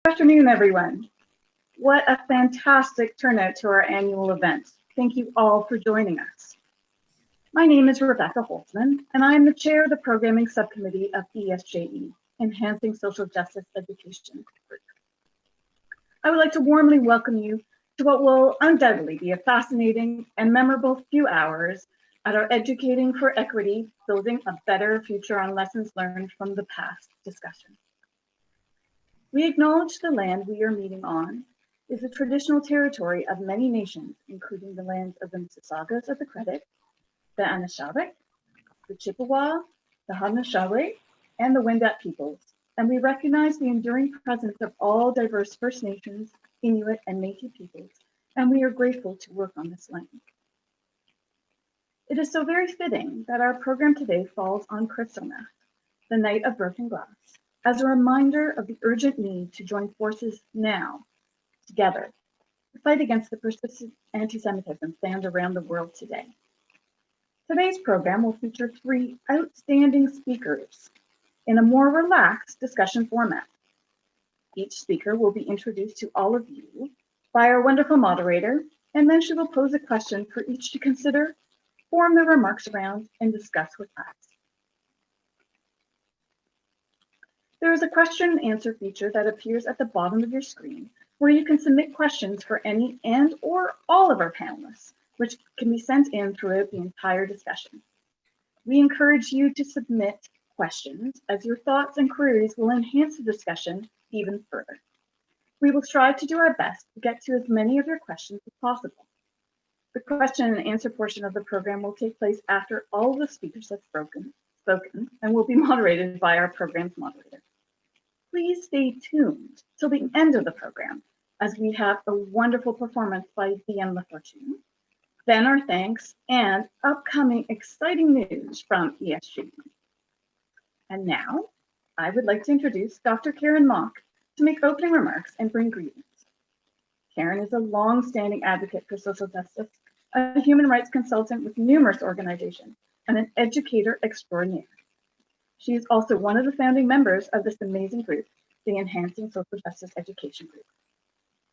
Good afternoon, everyone. What a fantastic turnout to our annual event. Thank you all for joining us. My name is Rebecca Holtzman, and I am the chair of the Programming Subcommittee of ESJE, Enhancing Social Justice Education Group. I would like to warmly welcome you to what will undoubtedly be a fascinating and memorable few hours at our Educating for Equity, Building a Better Future on Lessons Learned from the Past discussion. We acknowledge the land we are meeting on is the traditional territory of many nations, including the lands of the Mississaugas of the Credit, the Anishinaabe, the Chippewa, the Haudenosaunee, and the Wendat peoples, and we recognize the enduring presence of all diverse First Nations, Inuit, and Métis peoples, and we are grateful to work on this land. It is so very fitting that our program today falls on Kristallnacht, the Night of Broken Glass, as a reminder of the urgent need to join forces now, together, to fight against the persistent anti-Semitism found around the world today. Today's program will feature 3 outstanding speakers in a more relaxed discussion format. Each speaker will be introduced to all of you by our wonderful moderator, and then she will pose a question for each to consider, form their remarks around, and discuss with us. There is a question and answer feature that appears at the bottom of your screen where you can submit questions for any and or all of our panelists, which can be sent in throughout the entire discussion. We encourage you to submit questions as your thoughts and queries will enhance the discussion even further. We will strive to do our best to get to as many of your questions as possible. The question and answer portion of the program will take place after all of the speakers have spoken and will be moderated by our program's moderator. Please stay tuned till the end of the program as we have a wonderful performance by Diane Lafortune, then our thanks and upcoming exciting news from ESJE. And now I would like to introduce Dr. Karen Mock to make opening remarks and bring greetings. Karen is a long-standing advocate for social justice, a human rights consultant with numerous organizations, and an educator extraordinaire. She is also one of the founding members of this amazing group, the Enhancing Social Justice Education Group.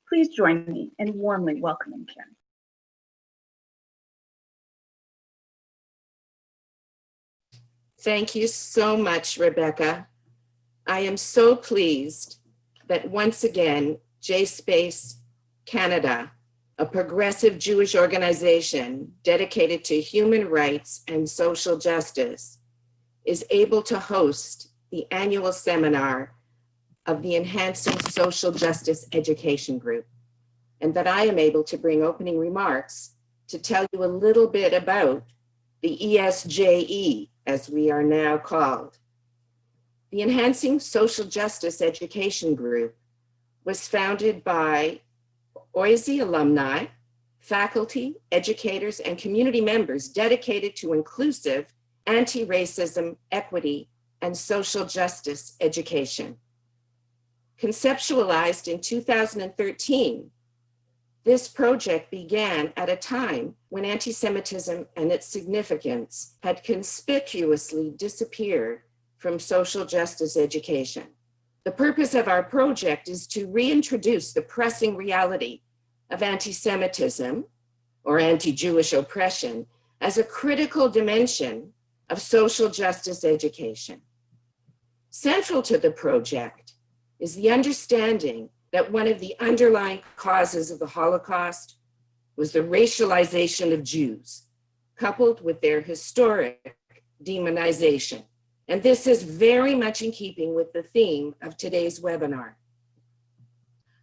Please join me in warmly welcoming Karen. Thank you so much, Rebecca. I am so pleased that once again, JSpace Canada, a progressive Jewish organization dedicated to human rights and social justice, is able to host the annual seminar of the Enhancing Social Justice Education Group, and that I am able to bring opening remarks to tell you a little bit about the ESJE, as we are now called. The Enhancing Social Justice Education Group was founded by OISE alumni, faculty, educators, and community members dedicated to inclusive anti-racism, equity, and social justice education. Conceptualized in 2013, this project began at a time when anti-Semitism and its significance had conspicuously disappeared from social justice education. The purpose of our project is to reintroduce the pressing reality of anti-Semitism or anti-Jewish oppression as a critical dimension of social justice education. Central to the project is the understanding that one of the underlying causes of the Holocaust was the racialization of Jews, coupled with their historic demonization. And this is very much in keeping with the theme of today's webinar.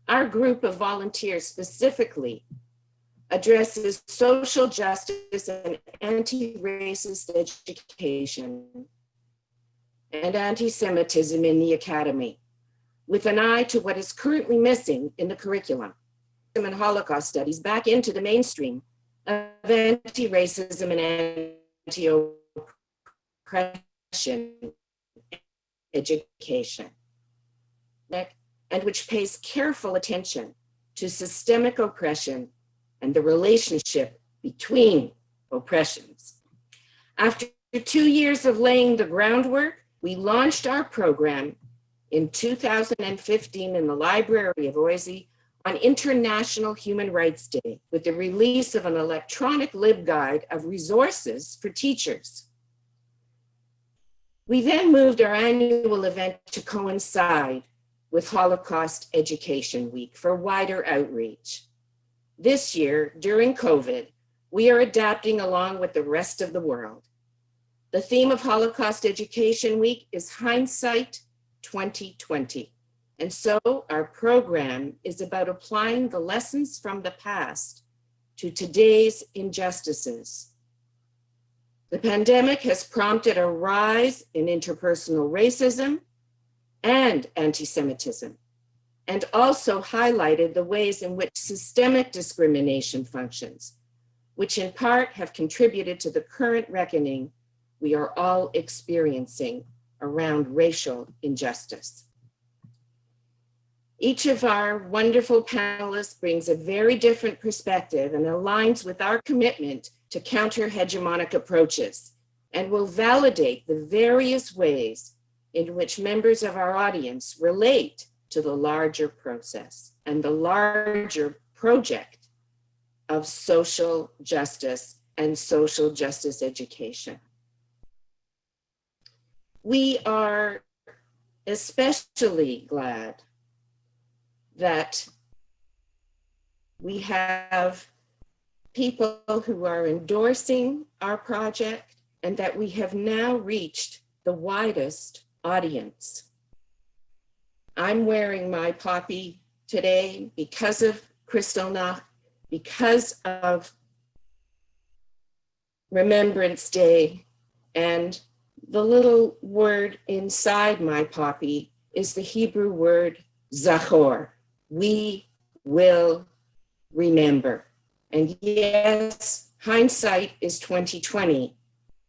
Our group of volunteers specifically addresses social justice and anti-racist education and anti-Semitism in the academy, with an eye to what is currently missing in the curriculum and Holocaust studies back into the mainstream of anti-racism and anti-oppression education, and which pays careful attention to systemic oppression and the relationship between oppressions. After 2 years of laying the groundwork, we launched our program in 2015 in the Library of Oise on International Human Rights Day with the release of an electronic LibGuide of resources for teachers. We then moved our annual event to coincide with Holocaust Education Week for wider outreach. This year, during COVID, we are adapting along with the rest of the world. The theme of Holocaust Education Week is Hindsight 2020. And so our program is about applying the lessons from the past to today's injustices. The pandemic has prompted a rise in interpersonal racism and anti-Semitism, and also highlighted the ways in which systemic discrimination functions, which in part have contributed to the current reckoning we are all experiencing around racial injustice. Each of our wonderful panelists brings a very different perspective and aligns with our commitment to counter-hegemonic approaches, and will validate the various ways in which members of our audience relate to the larger process and the larger project of social justice and social justice education. We are especially glad that we have people who are endorsing our project and that we have now reached the widest audience. I'm wearing my poppy today because of Kristallnacht, because of Remembrance Day, and the little word inside my poppy is the Hebrew word Zachor. We will remember. And yes, hindsight is 2020,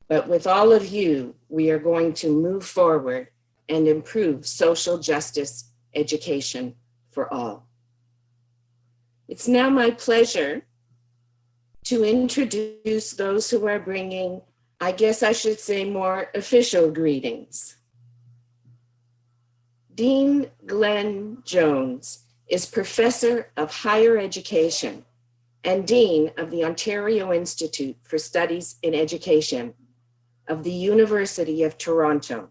but with all of you, we are going to move forward and improve social justice education for all. It's now my pleasure to introduce those who are bringing, I guess I should say, more official greetings. Dean Glenn Jones is Professor of Higher Education and Dean of the Ontario Institute for Studies in Education of the University of Toronto.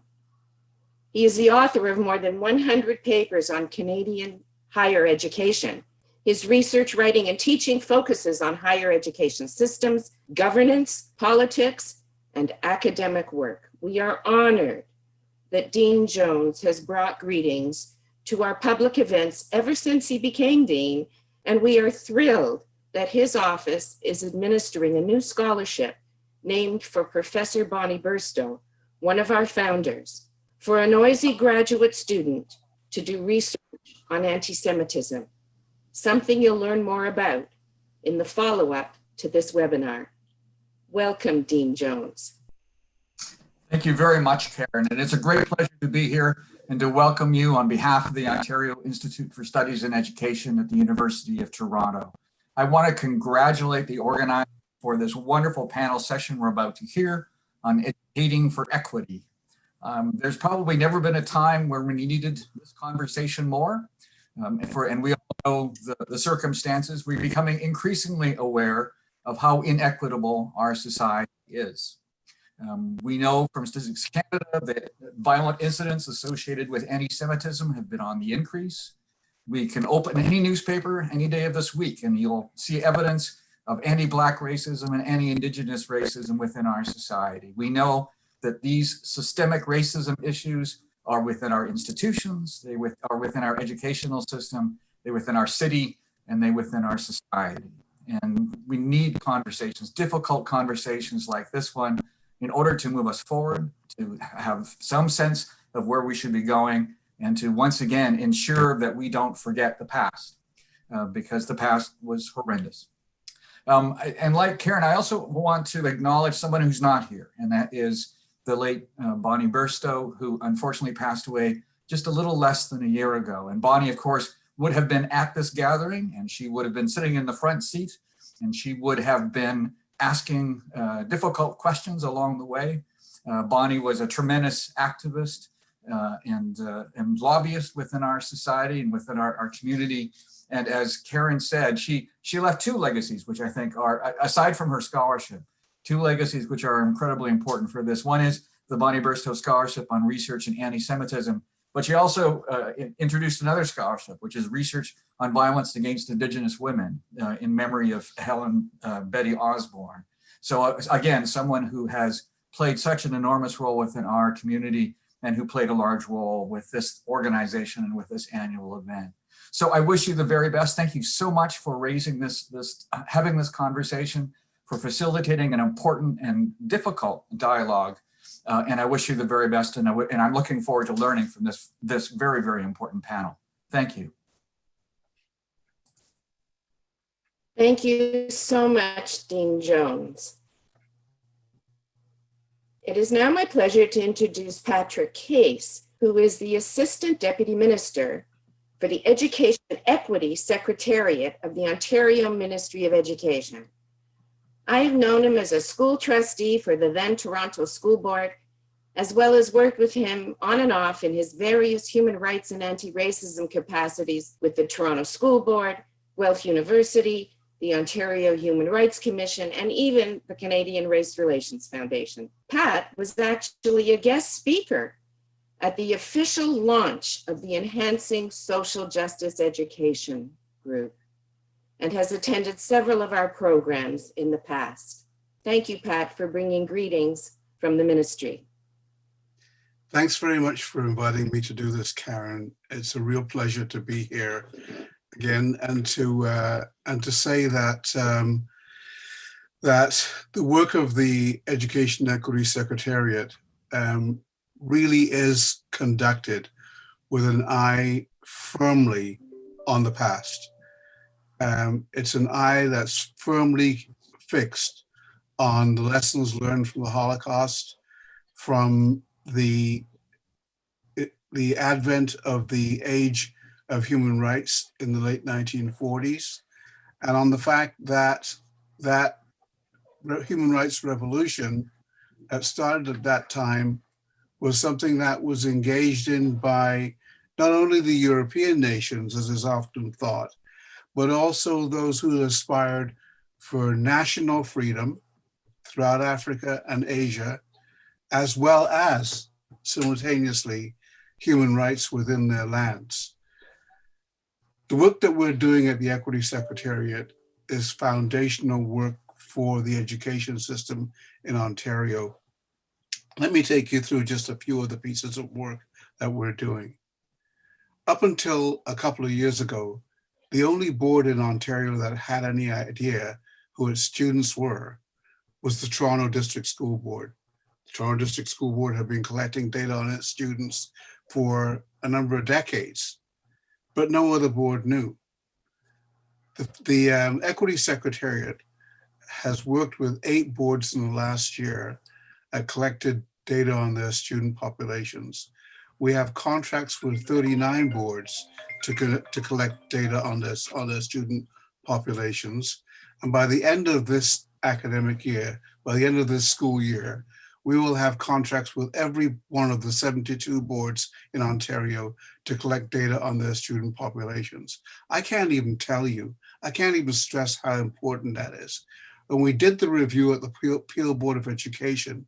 He is the author of more than 100 papers on Canadian higher education. His research, writing, and teaching focuses on higher education systems, governance, politics, and academic work. We are honored that Dean Jones has brought greetings to our public events ever since he became dean, and we are thrilled that his office is administering a new scholarship named for Professor Bonnie Burstow, one of our founders, for a Oise graduate student to do research on anti-Semitism, something you'll learn more about in the follow-up to this webinar. Welcome, Dean Jones. Thank you very much, Karen, and it's a great pleasure to be here and to welcome you on behalf of the Ontario Institute for Studies in Education at the University of Toronto. I want to congratulate the organizers for this wonderful panel session we're about to hear on educating for equity. There's probably never been a time where we needed this conversation more, and we all know the circumstances. We're becoming increasingly aware of how inequitable our society is. We know from Statistics Canada that violent incidents associated with anti-Semitism have been on the increase. We can open any newspaper any day of this week and you'll see evidence of anti-Black racism and anti-Indigenous racism within our society. We know that these systemic racism issues are within our institutions, they are within our educational system, they're within our city, and they're within our society. And we need conversations, difficult conversations like this one, in order to move us forward, to have some sense of where we should be going, and to once again ensure that we don't forget the past, because the past was horrendous. And like Karen, I also want to acknowledge someone who's not here, and that is the late Bonnie Burstow, who unfortunately passed away just a little less than a year ago. And Bonnie, of course, would have been at this gathering, and she would have been sitting in the front seat, and she would have been asking difficult questions along the way. Bonnie was a tremendous activist. and lobbyist within our society and within our community. And as Karen said, she left two legacies, which I think are, aside from her scholarship, two legacies which are incredibly important for this. One is the Bonnie Bristow Scholarship on Research in Anti-Semitism, but she also introduced another scholarship, which is Research on Violence Against Indigenous Women in memory of Helen Betty Osborne. So again, someone who has played such an enormous role within our community and who played a large role with this organization and with this annual event. So I wish you the very best. Thank you so much for raising having this conversation, for facilitating an important and difficult dialogue. And I wish you the very best. And I'm looking forward to learning from this very, very important panel. Thank you. Thank you so much, Dean Jones. It is now my pleasure to introduce Patrick Case, who is the Assistant Deputy Minister for the Education Equity Secretariat of the Ontario Ministry of Education. I have known him as a school trustee for the then Toronto School Board, as well as worked with him on and off in his various human rights and anti-racism capacities with the Toronto School Board, Guelph University, the Ontario Human Rights Commission, and even the Canadian Race Relations Foundation. Pat was actually a guest speaker at the official launch of the Enhancing Social Justice Education group and has attended several of our programs in the past. Thank you, Pat, for bringing greetings from the ministry. Thanks very much for inviting me to do this, Karen. It's a real pleasure to be here again and to say that that the work of the Education Equity Secretariat really is conducted with an eye firmly on the past. It's an eye that's firmly fixed on the lessons learned from the Holocaust, from the advent of the age of human rights in the late 1940s, and on the fact that that human rights revolution that started at that time was something that was engaged in by not only the European nations, as is often thought, but also those who aspired for national freedom throughout Africa and Asia, as well as simultaneously human rights within their lands. The work that we're doing at the Equity Secretariat is foundational work for the education system in Ontario. Let me take you through just a few of the pieces of work that we're doing. Up until a couple of years ago, the only board in Ontario that had any idea who its students were was the Toronto District School Board. The Toronto District School Board had been collecting data on its students for a number of decades, but no other board knew. The Equity Secretariat has worked with 8 boards in the last year and collected data on their student populations. We have contracts with 39 boards to collect data on their student populations. And by the end of this academic year, by the end of this school year, we will have contracts with every one of the 72 boards in Ontario to collect data on their student populations. I can't even tell you, I can't even stress how important that is. When we did the review at the Peel Board of Education,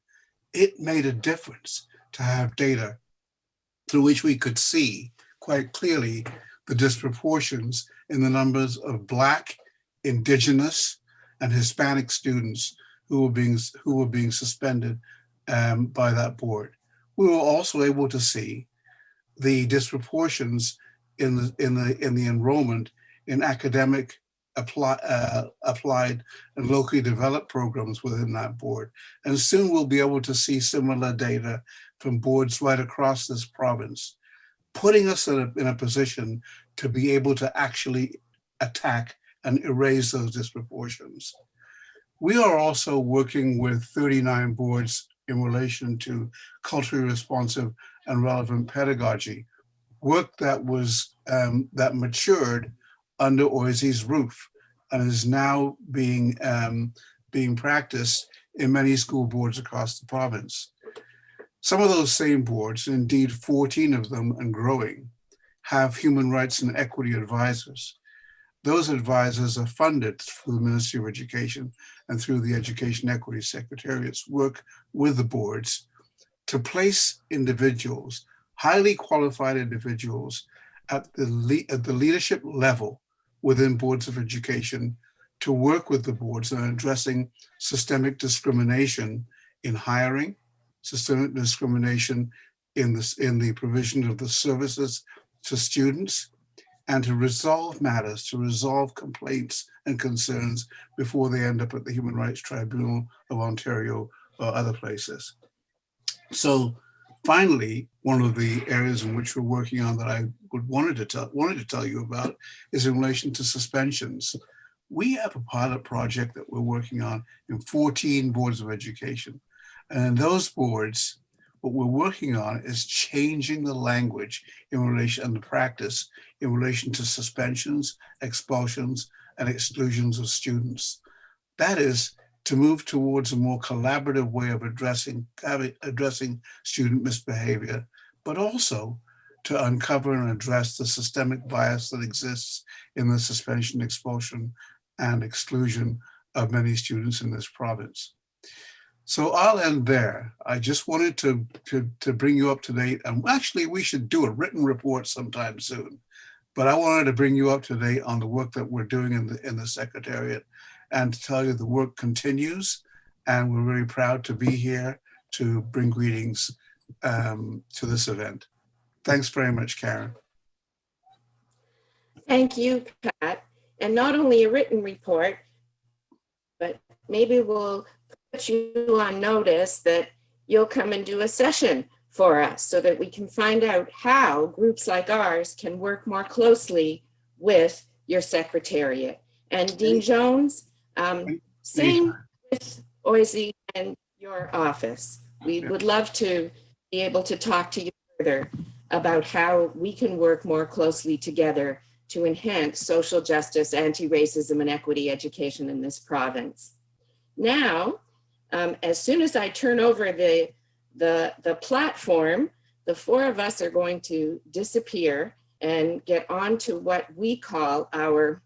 it made a difference to have data through which we could see quite clearly the disproportions in the numbers of Black, Indigenous, and Hispanic students who were being suspended by that board. We were also able to see the disproportions in the enrollment in academic, applied, and locally developed programs within that board. And soon we'll be able to see similar data from boards right across this province, putting us in a position to be able to actually attack and erase those disproportions. We are also working with 39 boards in relation to culturally responsive and relevant pedagogy, work that was that matured under OISE's roof and is now being practiced in many school boards across the province. Some of those same boards, indeed 14 of them and growing, have human rights and equity advisors. Those advisors are funded through the Ministry of Education and through the Education Equity Secretariat's work with the boards to place individuals, highly qualified individuals at the leadership level within boards of education to work with the boards on addressing systemic discrimination in hiring, systemic discrimination in the provision of the services to students, and to resolve matters, to resolve complaints and concerns before they end up at the Human Rights Tribunal of Ontario or other places. So finally, one of the areas in which we're working on that I wanted to tell you about is in relation to suspensions. We have a pilot project that we're working on in 14 boards of education. And in those boards, what we're working on is changing the language in relation and the practice in relation to suspensions, expulsions, and exclusions of students. That is to move towards a more collaborative way of addressing student misbehavior, but also to uncover and address the systemic bias that exists in the suspension, expulsion, and exclusion of many students in this province. So I'll end there. I just wanted to bring you up to date. And actually, we should do a written report sometime soon. But I wanted to bring you up to date on the work that we're doing in the Secretariat and to tell you the work continues. And we're very proud to be here to bring greetings to this event. Thanks very much, Karen. Thank you, Pat. And not only a written report, but maybe we'll put you on notice that you'll come and do a session for us so that we can find out how groups like ours can work more closely with your Secretariat. And Dean Jones, same with OISE and your office. We would love to be able to talk to you further about how we can work more closely together to enhance social justice, anti-racism, and equity education in this province. Now, as soon as I turn over the platform, the four of us are going to disappear and get on to what we call our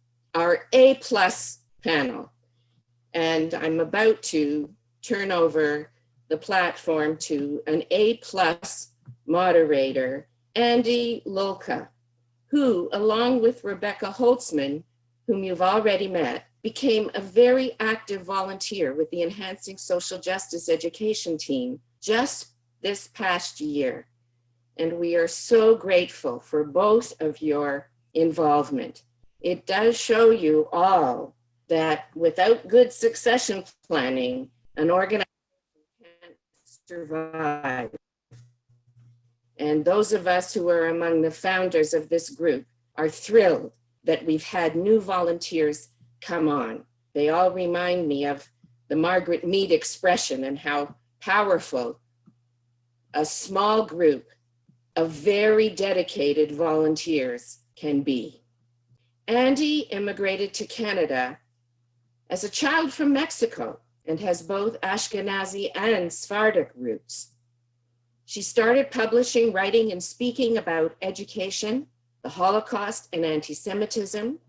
A+ panel. And I'm about to turn over the platform to an A+ moderator, Andy Lolka, who, along with Rebecca Holtzman, whom you've already met, became a very active volunteer with the Enhancing Social Justice Education team just this past year. And we are so grateful for both of your involvement. It does show you all that without good succession planning, an organization can't survive. And those of us who are among the founders of this group are thrilled that we've had new volunteers come on. They all remind me of the Margaret Mead expression and how powerful a small group of very dedicated volunteers can be. Andy immigrated to Canada as a child from Mexico and has both Ashkenazi and Sephardic roots. She started publishing, writing, and speaking about education, the Holocaust, and anti-Semitism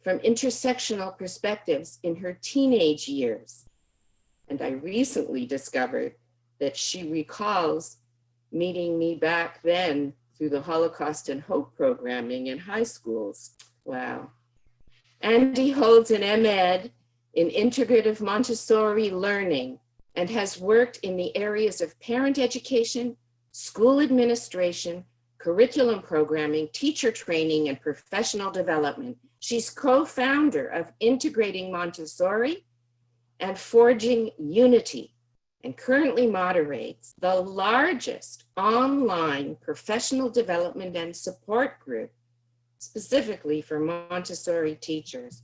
from intersectional perspectives in her teenage years. And I recently discovered that she recalls meeting me back then through the Holocaust and Hope programming in high schools. Wow. Andy holds an M.Ed in Integrative Montessori Learning and has worked in the areas of parent education, school administration, curriculum programming, teacher training, and professional development. She's co-founder of Integrating Montessori and Forging Unity, and currently moderates the largest online professional development and support group specifically for Montessori teachers.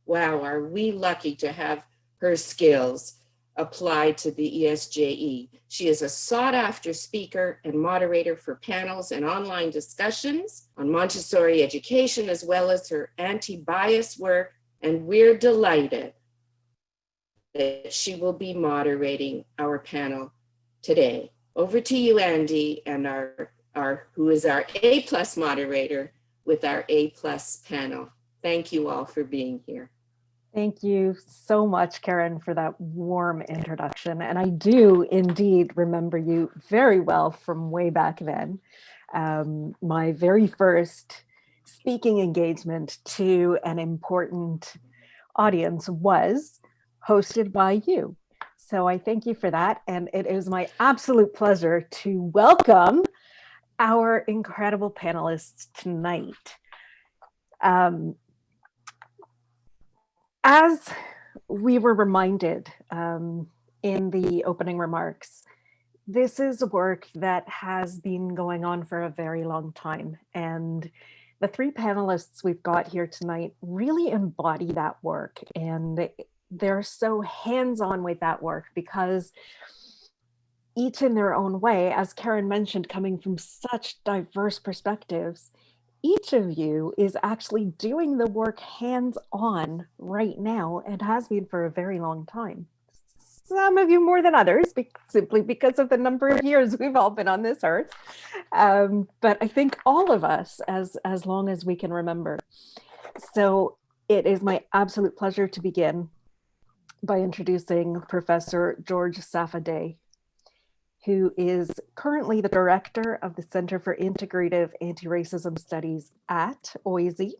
Wow, are we lucky to have her skills applied to the ESJE. She is a sought-after speaker and moderator for panels and online discussions on Montessori education, as well as her anti-bias work, and we're delighted that she will be moderating our panel today. Over to you, Andy, and who is our A+ moderator with our A+ panel. Thank you all for being here. Thank you so much, Karen, for that warm introduction. And I do indeed remember you very well from way back then. My very first speaking engagement to an important audience was hosted by you. So I thank you for that. And it is my absolute pleasure to welcome our incredible panelists tonight. As we were reminded in the opening remarks, this is work that has been going on for a very long time. And the three panelists we've got here tonight really embody that work. And they're so hands-on with that work because each in their own way, as Karen mentioned, coming from such diverse perspectives, each of you is actually doing the work hands-on right now and has been for a very long time. Some of you more than others, simply because of the number of years we've all been on this earth. But I think all of us, as long as we can remember. So it is my absolute pleasure to begin by introducing Professor George Safadeh, who is currently the director of the Center for Integrative Anti-Racism Studies at OISE,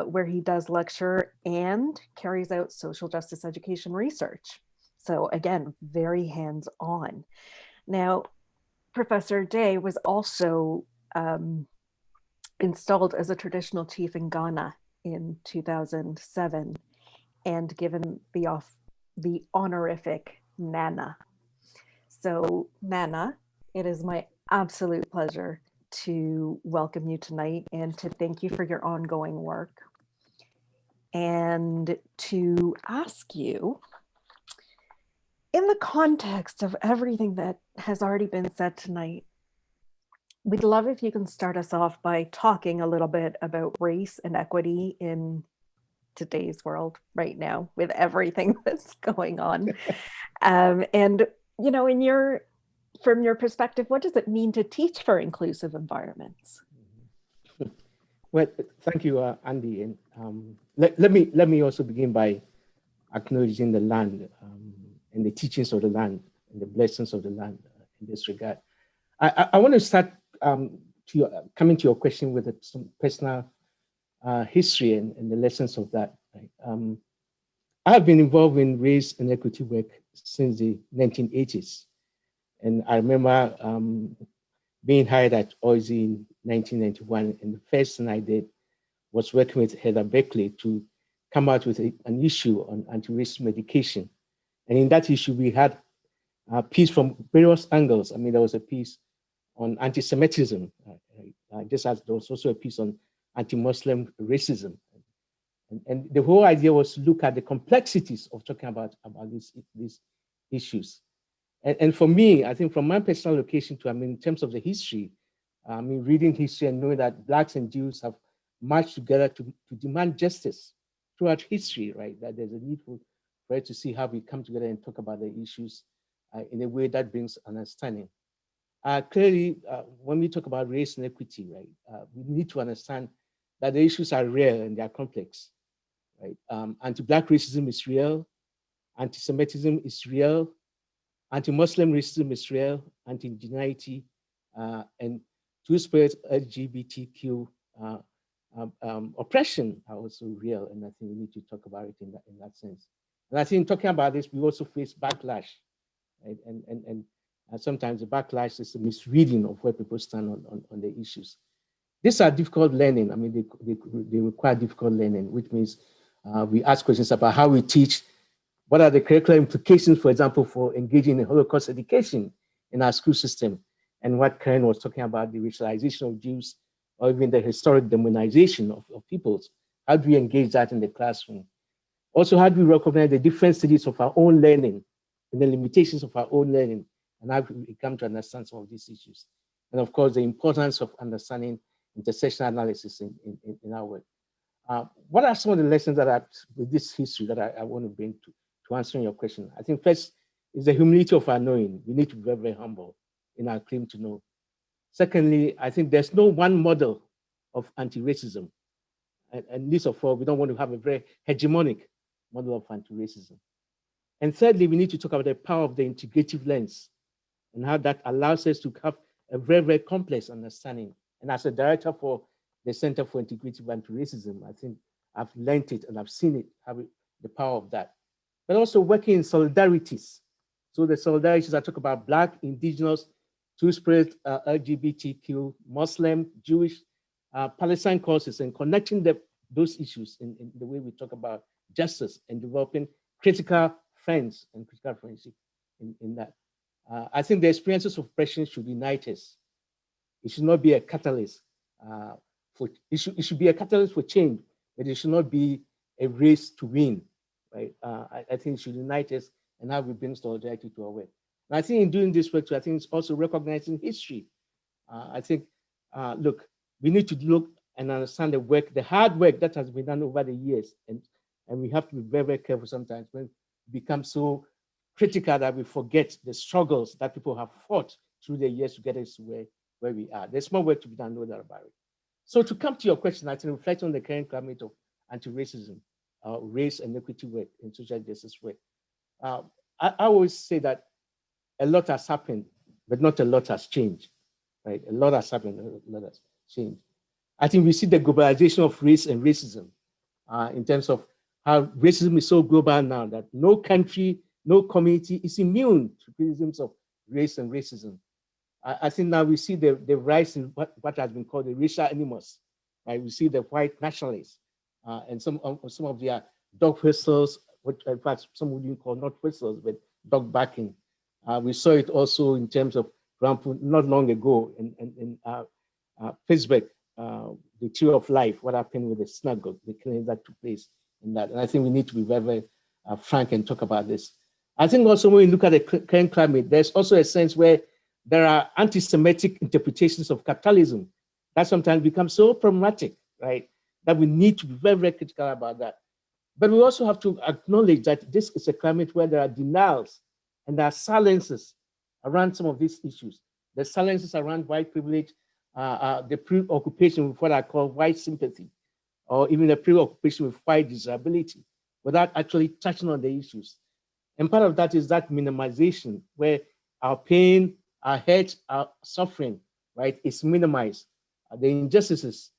where he does lecture and carries out social justice education research. So again, very hands-on. Now, Professor Day was also installed as a traditional chief in Ghana in 2007 and given the honorific Nana. So Nana, it is my absolute pleasure to welcome you tonight and to thank you for your ongoing work and to ask you, in the context of everything that has already been said tonight, we'd love if you can start us off by talking a little bit about race and equity in today's world right now with everything that's going on. And, you know, from your perspective, what does it mean to teach for inclusive environments? Well, thank you, Andy. And let me also begin by acknowledging the land and the teachings of the land and the blessings of the land in this regard. I want to start coming to your question with some personal history and the lessons of that. Right? I have been involved in race and equity work since the 1980s. And I remember being hired at OISE in 1991. And the first thing I did was working with Heather Beckley to come out with an issue on anti-racist medication. And in that issue, we had a piece from various angles. I mean, there was a piece on anti-Semitism, just as there was also a piece on anti-Muslim racism. And the whole idea was to look at the complexities of talking about these issues. And for me, I think from my personal location to, I mean, in terms of the history, I mean, reading history and knowing that Blacks and Jews have marched together to demand justice throughout history, right? That there's a need for us to see how we come together and talk about the issues in a way that brings understanding. Clearly, when we talk about race and equity, right, we need to understand that the issues are real and they are complex, right? Anti-Black racism is real, anti-Semitism is real, anti-Muslim racism is real, anti-indigeneity, and two-spirit LGBTQ oppression are also real, and I think we need to talk about it in that sense. And I think talking about this, we also face backlash, right? And sometimes the backlash is a misreading of where people stand on the issues. These are difficult learning. I mean, they require difficult learning, which means we ask questions about how we teach. What are the curricular implications, for example, for engaging in Holocaust education in our school system? And what Karen was talking about, the racialization of Jews, or even the historic demonization of peoples. How do we engage that in the classroom? Also, how do we recognize the different stages of our own learning and the limitations of our own learning, and how we come to understand some of these issues? And of course, the importance of understanding intersectional analysis in our work. What are some of the lessons that with this history that I want to bring to answering your question? I think first is the humility of our knowing. We need to be very, very humble. in our claim to know. Secondly, I think there's no one model of anti-racism. And least of all, we don't want to have a very hegemonic model of anti-racism. And thirdly, we need to talk about the power of the integrative lens and how that allows us to have a very, very complex understanding. And as a director for the Center for Integrative Anti-Racism, I think I've learned it and I've seen it, the power of that. But also working in solidarities. So the solidarities I talk about Black, Indigenous, Two-Spirit, LGBTQ, Muslim, Jewish, Palestine causes, and connecting those issues in the way we talk about justice and developing critical friends and critical friendship in that. I think the experiences of oppression should unite us. It should not be a catalyst it should be a catalyst for change, but it should not be a race to win, right? I think it should unite us and how we bring solidarity to our work. And I think in doing this work too, I think it's also recognizing history. I think, look, we need to look and understand the work, the hard work that has been done over the years. And we have to be very, very careful sometimes when we become so critical that we forget the struggles that people have fought through the years to get us to where we are. There's more work to be done, no doubt about it. So to come to your question, I think reflect on the current climate of anti-racism, race and equity work and social justice work. I always say that a lot has happened, but not a lot has changed, right? A lot has happened, a lot has changed. I think we see the globalization of race and racism in terms of how racism is so global now that no country, no community is immune to criticisms of race and racism. I think now we see the rise in what has been called the racial animus, right? We see the white nationalists and some of their dog whistles, which in fact some would even call not whistles, but dog barking. We saw it also in terms of, for example, not long ago in Facebook, the Tree of Life, what happened with the snuggle, the killing that took place in that. And I think we need to be very, very frank and talk about this. I think also when we look at the current climate, there's also a sense where there are anti-Semitic interpretations of capitalism that sometimes become so problematic, right? That we need to be very, very critical about that. But we also have to acknowledge that this is a climate where there are denials and there are silences around some of these issues. The silences around white privilege, the preoccupation with what I call white sympathy, or even the preoccupation with white disability, without actually touching on the issues. And part of that is that minimization where our pain, our hurt, our suffering, right, is minimized. The injustices,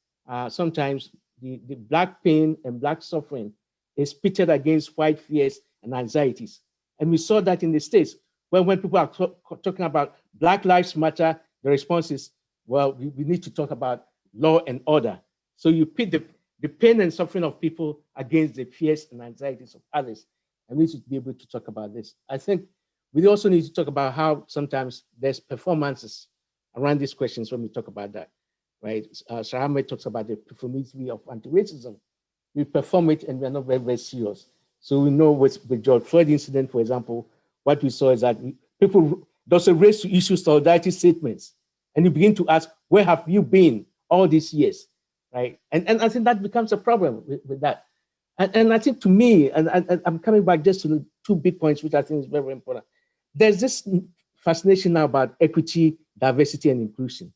sometimes the Black pain and Black suffering is pitted against white fears and anxieties. And we saw that in the States, when people are talking about Black Lives Matter, the response is, well, we need to talk about law and order. So you pit the pain and suffering of people against the fears and anxieties of others. And we need to be able to talk about this. I think we also need to talk about how sometimes there's performances around these questions when we talk about that, right? Sir Ahmed talks about the performativity of anti-racism. We perform it and we're not very, very serious. So we know with the George Floyd incident, for example, what we saw is that there's a race to issue solidarity statements. And you begin to ask, where have you been all these years, right? And I think that becomes a problem with that. And I think to me, and I'm coming back just to the two big points, which I think is very, very important. There's this fascination now about equity, diversity, and inclusion.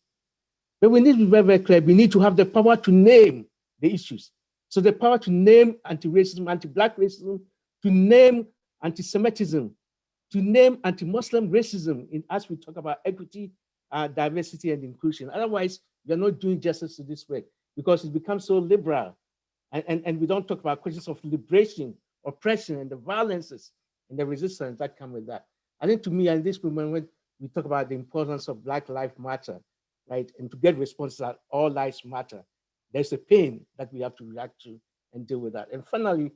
But we need to be very, very clear. We need to have the power to name the issues. So the power to name anti-racism, anti-Black racism, to name anti-Semitism, to name anti-Muslim racism as we talk about equity, diversity, and inclusion. Otherwise, we're not doing justice to this work because it becomes so liberal. And we don't talk about questions of liberation, oppression, and the violences and the resistance that come with that. I think to me, in this moment, when we talk about the importance of Black Lives Matter, right, and to get responses that all lives matter, there's a pain that we have to react to and deal with that. And finally,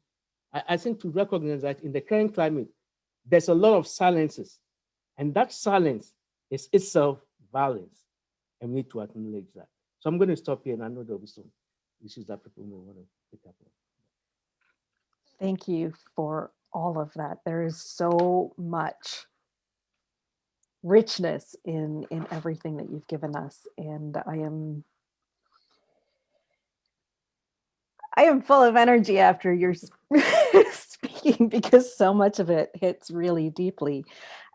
I think to recognize that in the current climate, there's a lot of silences, and that silence is itself violence, and we need to acknowledge that. So I'm going to stop here, and I know there'll be some issues that people may want to pick up on. Thank you for all of that. There is so much richness in everything that you've given us, and I am full of energy after your speaking because so much of it hits really deeply.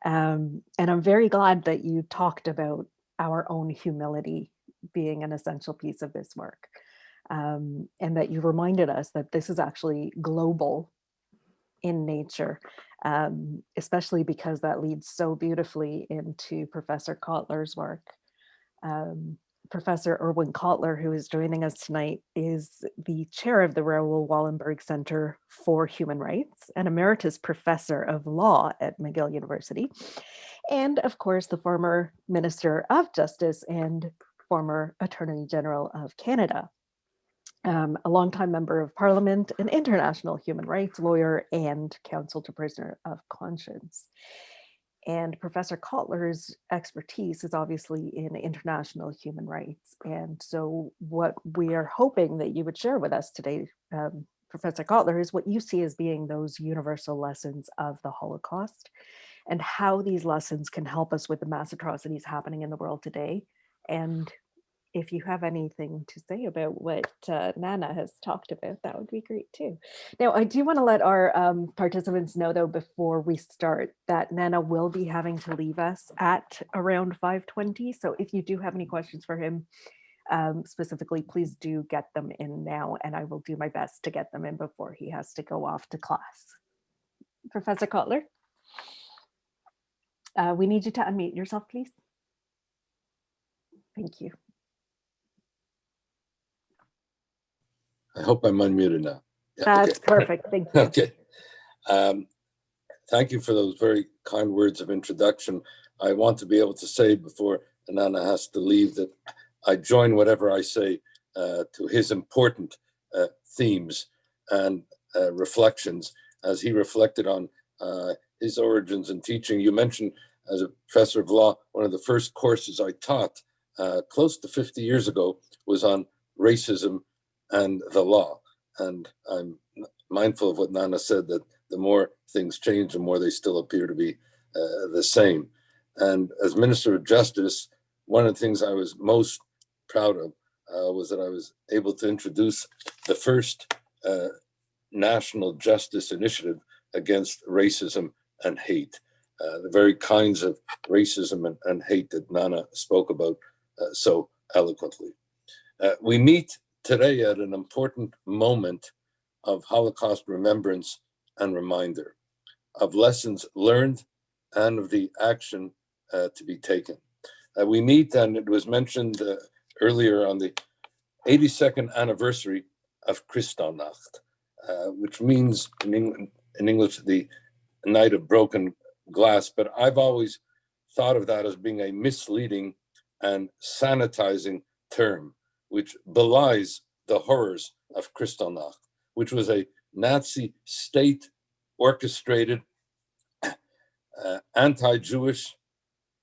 And I'm very glad that you talked about our own humility being an essential piece of this work. And that you reminded us that this is actually global in nature, especially because that leads so beautifully into Professor Kotler's work. Professor Erwin Kotler, who is joining us tonight, is the chair of the Raoul Wallenberg Center for Human Rights, an emeritus professor of law at McGill University, and of course, the former Minister of Justice and former Attorney General of Canada. A longtime member of Parliament, an international human rights lawyer, and counsel to prisoner of conscience. And Professor Kotler's expertise is obviously in international human rights. And so what we are hoping that you would share with us today, Professor Kotler, is what you see as being those universal lessons of the Holocaust and how these lessons can help us with the mass atrocities happening in the world today. And if you have anything to say about what Nana has talked about, that would be great too. Now, I do want to let our participants know, though, before we start, that Nana will be having to leave us at around 5:20. So if you do have any questions for him specifically, please do get them in now, and I will do my best to get them in before he has to go off to class. Professor Kotler, we need you to unmute yourself, please. Thank you. I hope I'm unmuted now. Yeah, That's okay. perfect. Thank you. Okay. Thank you for those very kind words of introduction. I want to be able to say before Nana has to leave that I join whatever I say to his important themes and reflections as he reflected on his origins and teaching. You mentioned, as a professor of law, one of the first courses I taught close to 50 years ago was on racism and the law. And I'm mindful of what Nana said, that the more things change, the more they still appear to be the same. And as Minister of Justice, one of the things I was most proud of was that I was able to introduce the first national justice initiative against racism and hate, the very kinds of racism and hate that Nana spoke about so eloquently. We meet today at an important moment of Holocaust remembrance and reminder, of lessons learned and of the action to be taken. We meet, and it was mentioned earlier, on the 82nd anniversary of Kristallnacht, which means in English the night of broken glass, but I've always thought of that as being a misleading and sanitizing term, which belies the horrors of Kristallnacht, which was a Nazi state orchestrated, anti-Jewish,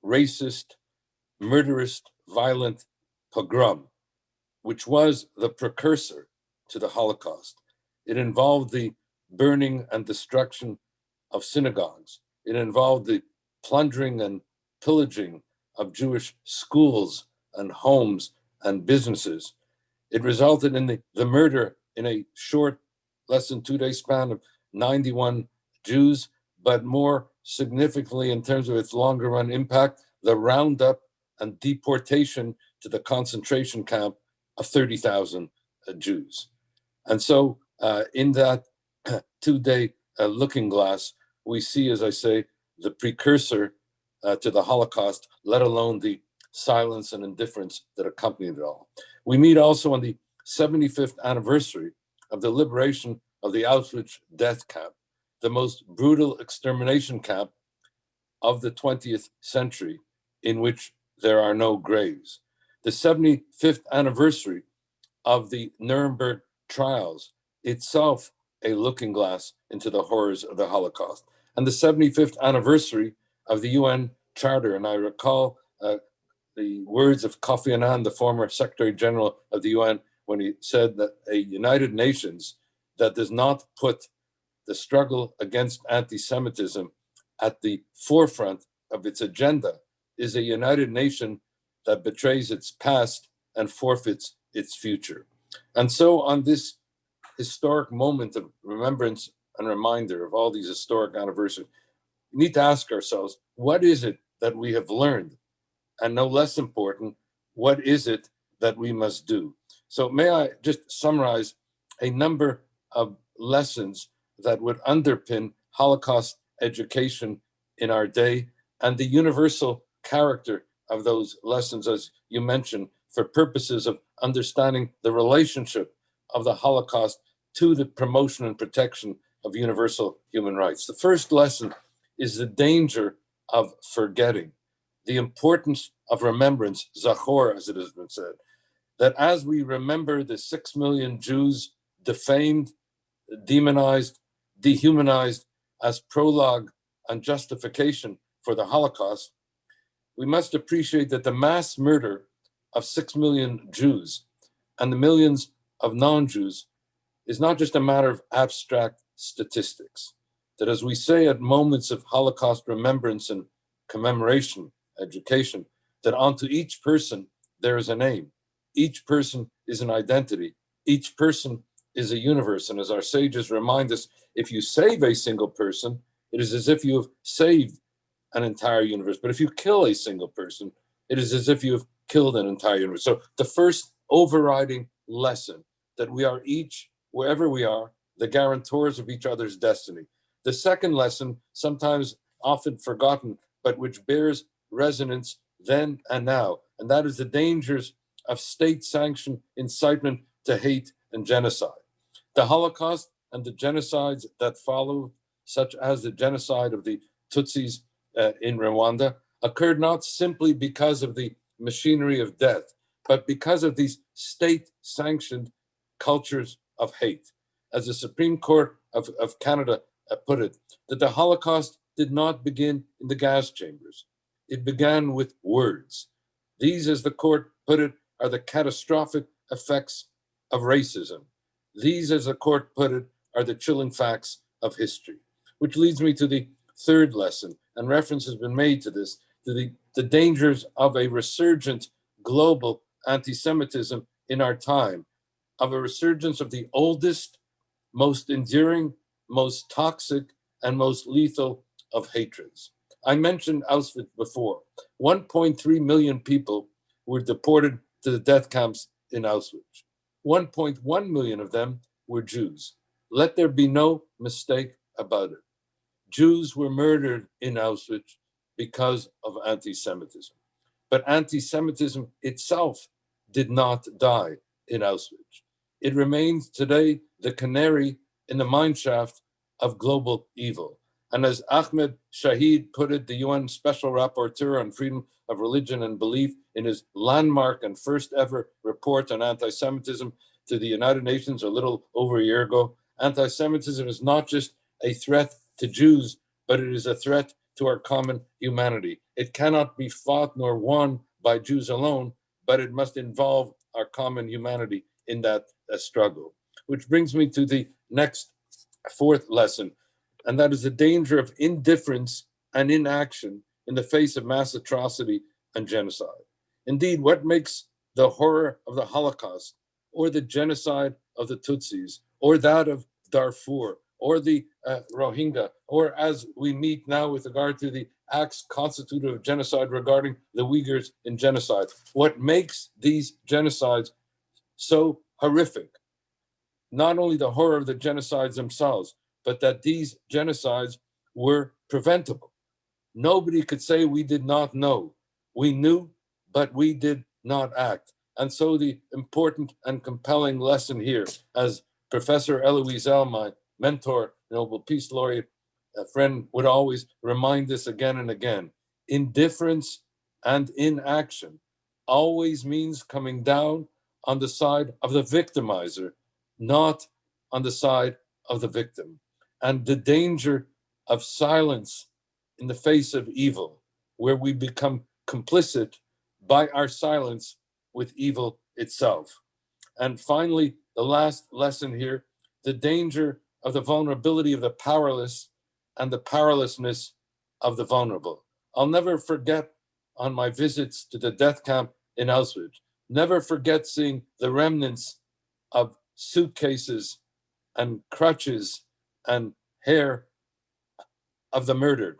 racist, murderous, violent pogrom, which was the precursor to the Holocaust. It involved the burning and destruction of synagogues. It involved the plundering and pillaging of Jewish schools and homes and businesses. It resulted in the murder in a short, less than 2-day span of 91 Jews, but more significantly in terms of its longer run impact, the roundup and deportation to the concentration camp of 30,000 Jews. And so in that 2-day looking glass, we see, as I say, the precursor to the Holocaust, let alone the silence and indifference that accompanied it all. We meet also on the 75th anniversary of the liberation of the Auschwitz death camp, the most brutal extermination camp of the 20th century, in which there are no graves. The 75th anniversary of the Nuremberg trials, itself a looking glass into the horrors of the Holocaust. And the 75th anniversary of the UN Charter, and I recall the words of Kofi Annan, the former Secretary General of the UN, when he said that a United Nations that does not put the struggle against anti-Semitism at the forefront of its agenda is a United Nation that betrays its past and forfeits its future. And so on this historic moment of remembrance and reminder of all these historic anniversaries, we need to ask ourselves, what is it that we have learned? And no less important, what is it that we must do? So may I just summarize a number of lessons that would underpin Holocaust education in our day and the universal character of those lessons, as you mentioned, for purposes of understanding the relationship of the Holocaust to the promotion and protection of universal human rights. The first lesson is the danger of forgetting, the importance of remembrance, zachor, as it has been said, that as we remember the 6 million Jews defamed, demonized, dehumanized as prologue and justification for the Holocaust, we must appreciate that the mass murder of 6 million Jews and the millions of non-Jews is not just a matter of abstract statistics. That, as we say at moments of Holocaust remembrance and commemoration, education, that onto each person there is a name. Each person is an identity. Each person is a universe. And as our sages remind us, if you save a single person, it is as if you have saved an entire universe. But if you kill a single person, it is as if you have killed an entire universe. So the first overriding lesson, that we are each, wherever we are, the guarantors of each other's destiny. The second lesson, sometimes often forgotten, but which bears resonance then and now, and that is the dangers of state-sanctioned incitement to hate and genocide. The Holocaust and the genocides that followed, such as the genocide of the Tutsis in Rwanda, occurred not simply because of the machinery of death, but because of these state-sanctioned cultures of hate. As the Supreme Court of Canada put it, that the Holocaust did not begin in the gas chambers. It began with words. These, as the court put it, are the catastrophic effects of racism. These, as the court put it, are the chilling facts of history. Which leads me to the third lesson, and reference has been made to this, to the dangers of a resurgent global anti-Semitism in our time, of a resurgence of the oldest, most enduring, most toxic, and most lethal of hatreds. I mentioned Auschwitz before. 1.3 million people were deported to the death camps in Auschwitz. 1.1 million of them were Jews. Let there be no mistake about it. Jews were murdered in Auschwitz because of anti-Semitism. But anti-Semitism itself did not die in Auschwitz. It remains today the canary in the mineshaft of global evil. And as Ahmed Shahid put it, the UN Special Rapporteur on Freedom of Religion and Belief, in his landmark and first ever report on anti-Semitism to the United Nations a little over a year ago, anti-Semitism is not just a threat to Jews, but it is a threat to our common humanity. It cannot be fought nor won by Jews alone, but it must involve our common humanity in that struggle. Which brings me to the next fourth lesson, and that is the danger of indifference and inaction in the face of mass atrocity and genocide. Indeed, what makes the horror of the Holocaust, or the genocide of the Tutsis, or that of Darfur, or the Rohingya, or as we meet now with regard to the acts constitutive of genocide regarding the Uyghurs in genocide, what makes these genocides so horrific? Not only the horror of the genocides themselves, but that these genocides were preventable. Nobody could say we did not know. We knew, but we did not act. And so the important and compelling lesson here, as Professor Elie Wiesel, my mentor, Nobel Peace Laureate, a friend, would always remind us again and again, indifference and inaction always means coming down on the side of the victimizer, not on the side of the victim. And the danger of silence in the face of evil, where we become complicit by our silence with evil itself. And finally, the last lesson here, the danger of the vulnerability of the powerless and the powerlessness of the vulnerable. I'll never forget on my visits to the death camp in Auschwitz, never forget seeing the remnants of suitcases and crutches and hair of the murdered.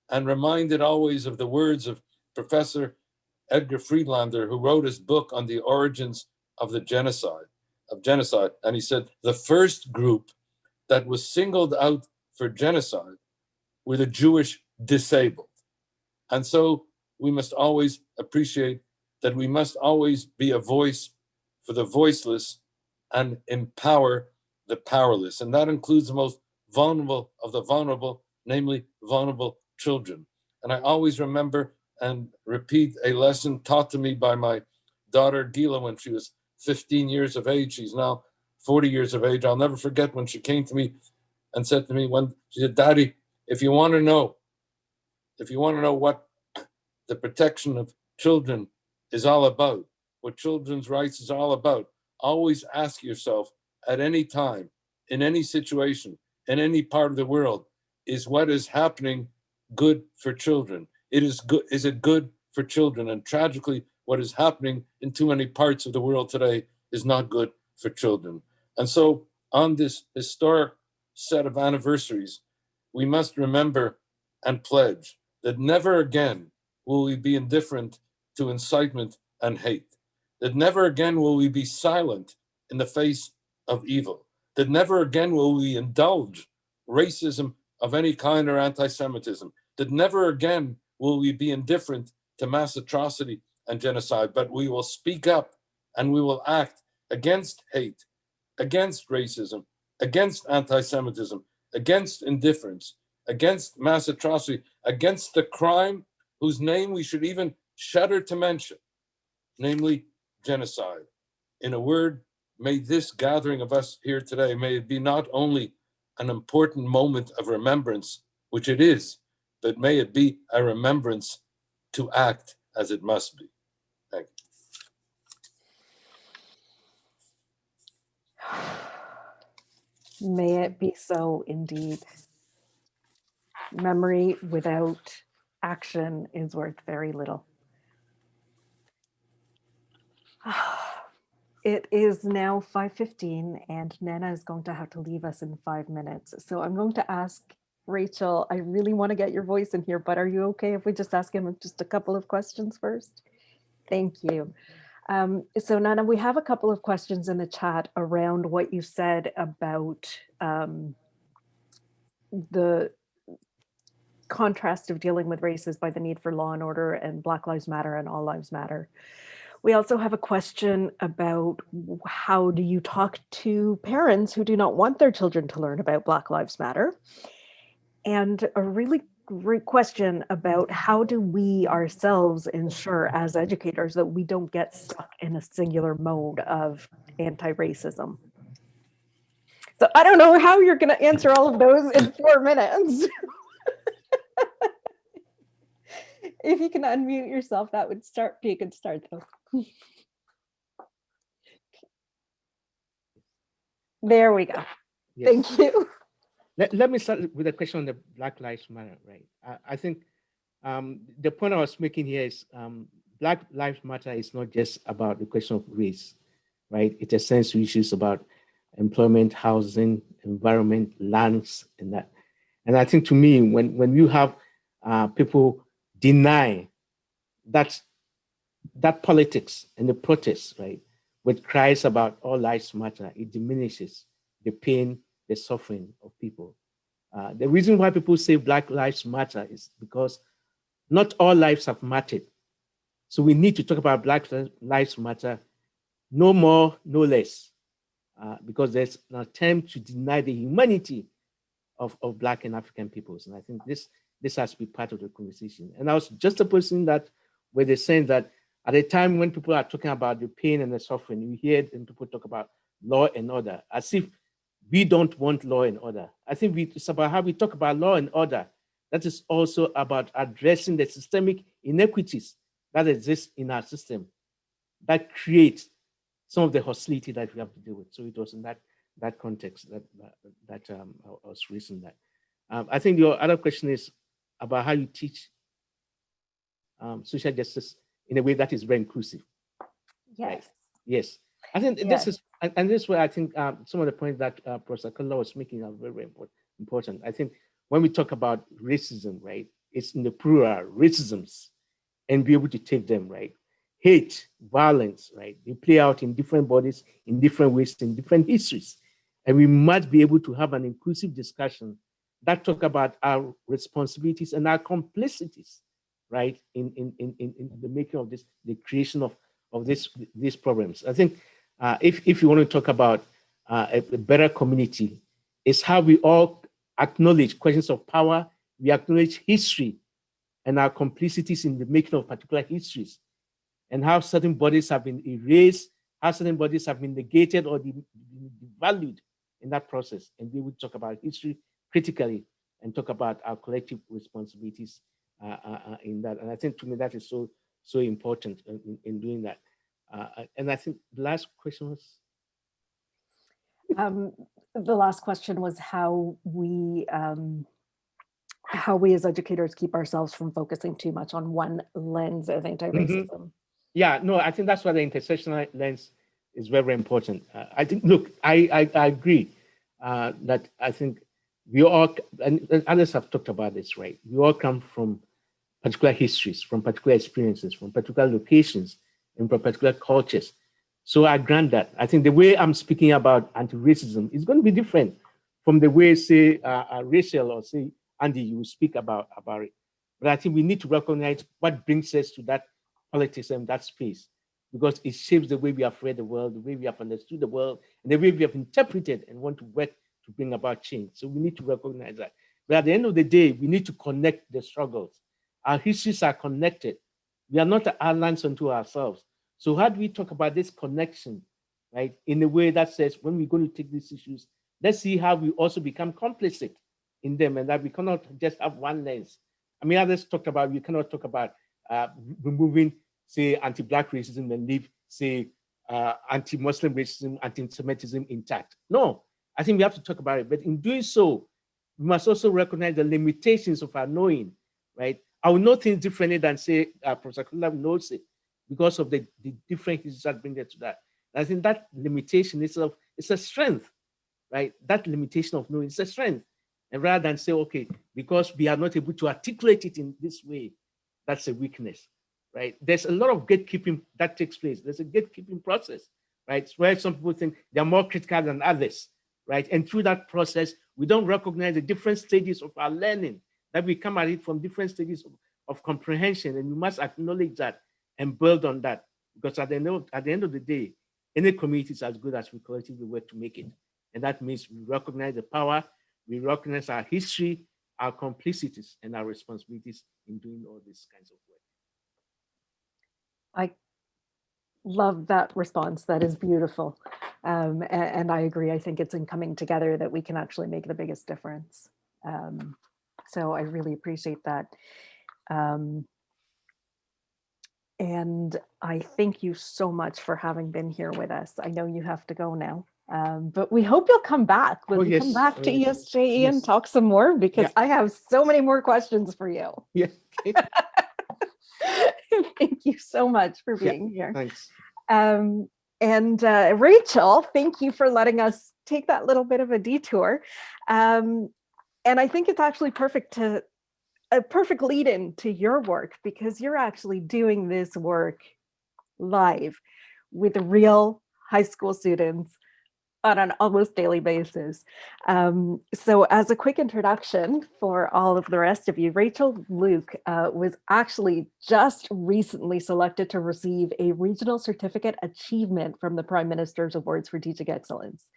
and reminded always of the words of Professor Edgar Friedlander, who wrote his book on the origins of the genocide. And he said, the first group that was singled out for genocide were the Jewish disabled. And so we must always appreciate that we must always be a voice for the voiceless and empower the powerless. And that includes the most vulnerable of the vulnerable, namely vulnerable children. And I always remember and repeat a lesson taught to me by my daughter Gila when she was 15 years of age. She's now 40 years of age. I'll never forget when she came to me and said to me, when she said, Daddy, if you want to know what the protection of children is all about, what children's rights is all about, always ask yourself at any time, in any situation, in any part of the world, is what is happening good for children? Is it good for children? And tragically, what is happening in too many parts of the world today is not good for children. And so on this historic set of anniversaries, we must remember and pledge that never again will we be indifferent to incitement and hate, that never again will we be silent in the face of evil, that never again will we indulge racism of any kind or anti-Semitism, that never again will we be indifferent to mass atrocity and genocide, but we will speak up and we will act against hate, against racism, against anti-Semitism, against indifference, against mass atrocity, against the crime whose name we should even shudder to mention, namely genocide. In a word, may this gathering of us here today, may it be not only an important moment of remembrance, which it is, but may it be a remembrance to act as it must be. Thank you. May it be so indeed. Memory without action is worth very little. It is now 5:15 and Nana is going to have to leave us in 5 minutes. So I'm going to ask Rachel, I really want to get your voice in here, but are you okay if we just ask him just a couple of questions first? Thank you. So Nana, we have a couple of questions in the chat around what you said about the contrast of dealing with races by the need for law and order and Black Lives Matter and All Lives Matter. We also have a question about how do you talk to parents who do not want their children to learn about Black Lives Matter? And a really great question about how do we ourselves ensure as educators that we don't get stuck in a singular mode of anti-racism. So I don't know how you're going to answer all of those in 4 minutes. If you can unmute yourself, that would be a good start though. There we go. Yes. Thank you. Let me start with a question on the Black Lives Matter, right? I think the point I was making here is Black Lives Matter is not just about the question of race, right? It extends to issues about employment, housing, environment, lands, and that. And I think to me, when you have people deny that politics and the protests, right, with cries about all lives matter, it diminishes the pain, the suffering of people. The reason why people say Black Lives Matter is because not all lives have mattered. So we need to talk about Black Lives Matter, no more, no less, because there's an attempt to deny the humanity of Black and African peoples. And I think this has to be part of the conversation. And I was just opposing that where they're saying that at a time when people are talking about the pain and the suffering, you hear them people talk about law and order, as if we don't want law and order. I think it's about how we talk about law and order. That is also about addressing the systemic inequities that exist in our system that create some of the hostility that we have to deal with. So it was in that context that I was raising that. I think your other question is about how you teach social justice in a way that is very inclusive. Yes. Right? Yes. I think this is, and this is where I think some of the points that Professor Kola was making are very, very important. I think when we talk about racism, right, it's in the plural, racisms, and be able to take them, right? Hate, violence, right? They play out in different bodies, in different ways, in different histories. And we must be able to have an inclusive discussion that talk about our responsibilities and our complicities, right? In the making of this, the creation of these problems. I think if you want to talk about a better community, it's how we all acknowledge questions of power, we acknowledge history and our complicities in the making of particular histories, and how certain bodies have been erased, how certain bodies have been negated or devalued in that process. And we would talk about history critically and talk about our collective responsibilities in that. And I think to me that is so important in doing that. And I think the last question was? The last question was how we as educators keep ourselves from focusing too much on one lens of anti-racism. Yeah, no, I think that's why the intersectional lens is very, very important. I think, look, I agree that I think we all, and others have talked about this, right? We all come from particular histories, from particular experiences, from particular locations, and from particular cultures. So I grant that. I think the way I'm speaking about anti-racism is going to be different from the way, say, Rachel or say, Andy, you speak about it. But I think we need to recognize what brings us to that politics and that space, because it shapes the way we have read the world, the way we have understood the world, and the way we have interpreted and want to work to bring about change. So we need to recognize that. But at the end of the day, we need to connect the struggles. Our histories are connected. We are not islands unto ourselves. So how do we talk about this connection, right? In a way that says, when we're going to take these issues, let's see how we also become complicit in them, and that we cannot just have one lens. I mean, others talked about, we cannot talk about removing, say, anti-Black racism and leave, say, anti-Muslim racism, anti-Semitism intact. No, I think we have to talk about it. But in doing so, we must also recognize the limitations of our knowing, right? I will know things differently than, say, Professor Kula knows it, because of the different issues that bring it to that. And I think that limitation itself is a strength, right? That limitation of knowing is a strength. And rather than say, okay, because we are not able to articulate it in this way, that's a weakness, right? There's a lot of gatekeeping that takes place. There's a gatekeeping process, right? Where some people think they're more critical than others, right? And through that process, we don't recognize the different stages of our learning, that we come at it from different stages of comprehension, and we must acknowledge that and build on that. Because at the end of the day, any community is as good as we collectively work to make it. And that means we recognize the power, we recognize our history, our complicities, and our responsibilities in doing all these kinds of work. I love that response. That is beautiful. And I agree. I think it's in coming together that we can actually make the biggest difference. So I really appreciate that. And I thank you so much for having been here with us. I know you have to go now, but we hope you'll come back. Will you come back to ESJE and talk some more? Because I have so many more questions for you. Yeah. Thank you so much for being here. Thanks. And Rachel, thank you for letting us take that little bit of a detour. And I think it's actually a perfect lead in to your work, because you're actually doing this work live with real high school students on an almost daily basis. So as a quick introduction for all of the rest of you, Rachel Luke was actually just recently selected to receive a Regional Certificate Achievement from the Prime Minister's Awards for Teaching Excellence.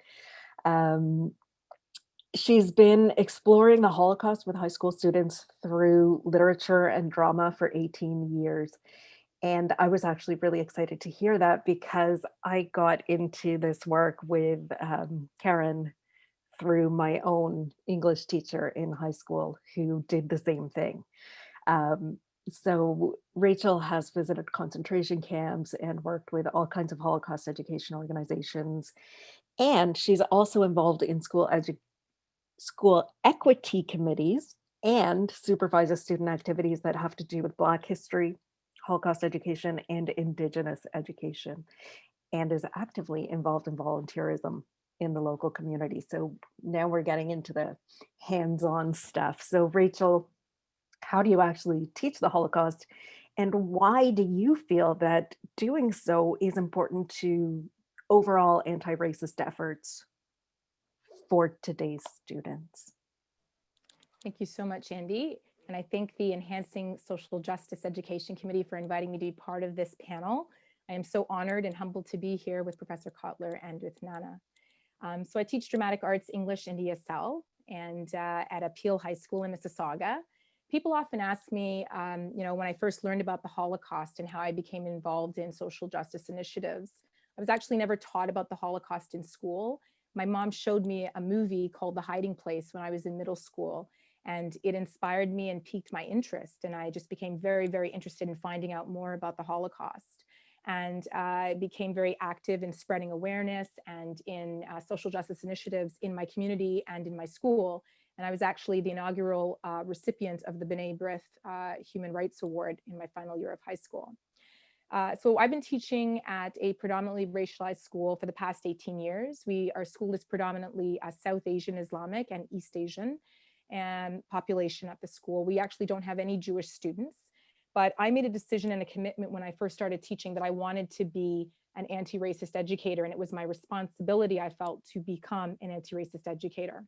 She's been exploring the Holocaust with high school students through literature and drama for 18 years. And I was actually really excited to hear that, because I got into this work with Karen through my own English teacher in high school who did the same thing. So Rachel has visited concentration camps and worked with all kinds of Holocaust education organizations. And she's also involved in school equity committees and supervises student activities that have to do with Black history, Holocaust education, and Indigenous education, and is actively involved in volunteerism in the local community. So now we're getting into the hands-on stuff. So Rachel, how do you actually teach the Holocaust? And why do you feel that doing so is important to overall anti-racist efforts for today's students? Thank you so much, Andy. And I thank the Enhancing Social Justice Education Committee for inviting me to be part of this panel. I am so honored and humbled to be here with Professor Kotler and with Nana. So I teach dramatic arts, English, and ESL, and at Appeal High School in Mississauga. People often ask me, when I first learned about the Holocaust and how I became involved in social justice initiatives. I was actually never taught about the Holocaust in school. My mom showed me a movie called The Hiding Place when I was in middle school, and it inspired me and piqued my interest. And I just became very, very interested in finding out more about the Holocaust. And I became very active in spreading awareness and in social justice initiatives in my community and in my school. And I was actually the inaugural recipient of the B'nai B'rith Human Rights Award in my final year of high school. So I've been teaching at a predominantly racialized school for the past 18 years. Our school is predominantly South Asian Islamic and East Asian and population at the school. We actually don't have any Jewish students, but I made a decision and a commitment when I first started teaching that I wanted to be an anti-racist educator, and it was my responsibility, I felt, to become an anti-racist educator.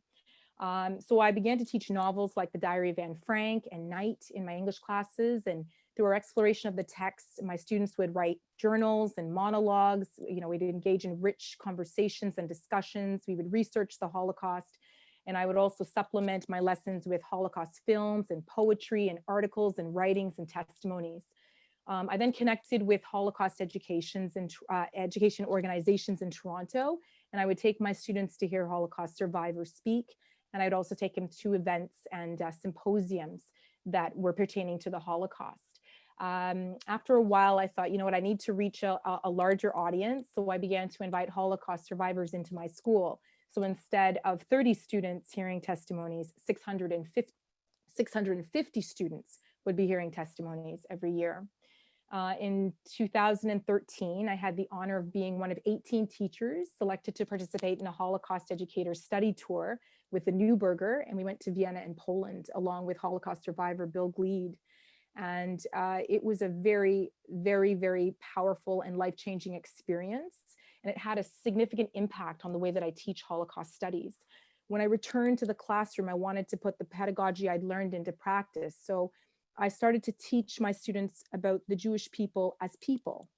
So I began to teach novels like The Diary of Anne Frank and Night in my English classes, and through our exploration of the text, my students would write journals and monologues. We'd engage in rich conversations and discussions. We would research the Holocaust. And I would also supplement my lessons with Holocaust films and poetry and articles and writings and testimonies. I then connected with Holocaust education organizations in Toronto, and I would take my students to hear Holocaust survivors speak. And I'd also take them to events and symposiums that were pertaining to the Holocaust. After a while, I thought, I need to reach a larger audience. So I began to invite Holocaust survivors into my school. So instead of 30 students hearing testimonies, 650 students would be hearing testimonies every year. In 2013, I had the honor of being one of 18 teachers selected to participate in a Holocaust educator study tour with the Neuberger, and we went to Vienna and Poland along with Holocaust survivor Bill Gleed. And it was a very, very, very powerful and life-changing experience. And it had a significant impact on the way that I teach Holocaust studies. When I returned to the classroom, I wanted to put the pedagogy I'd learned into practice. So I started to teach my students about the Jewish people,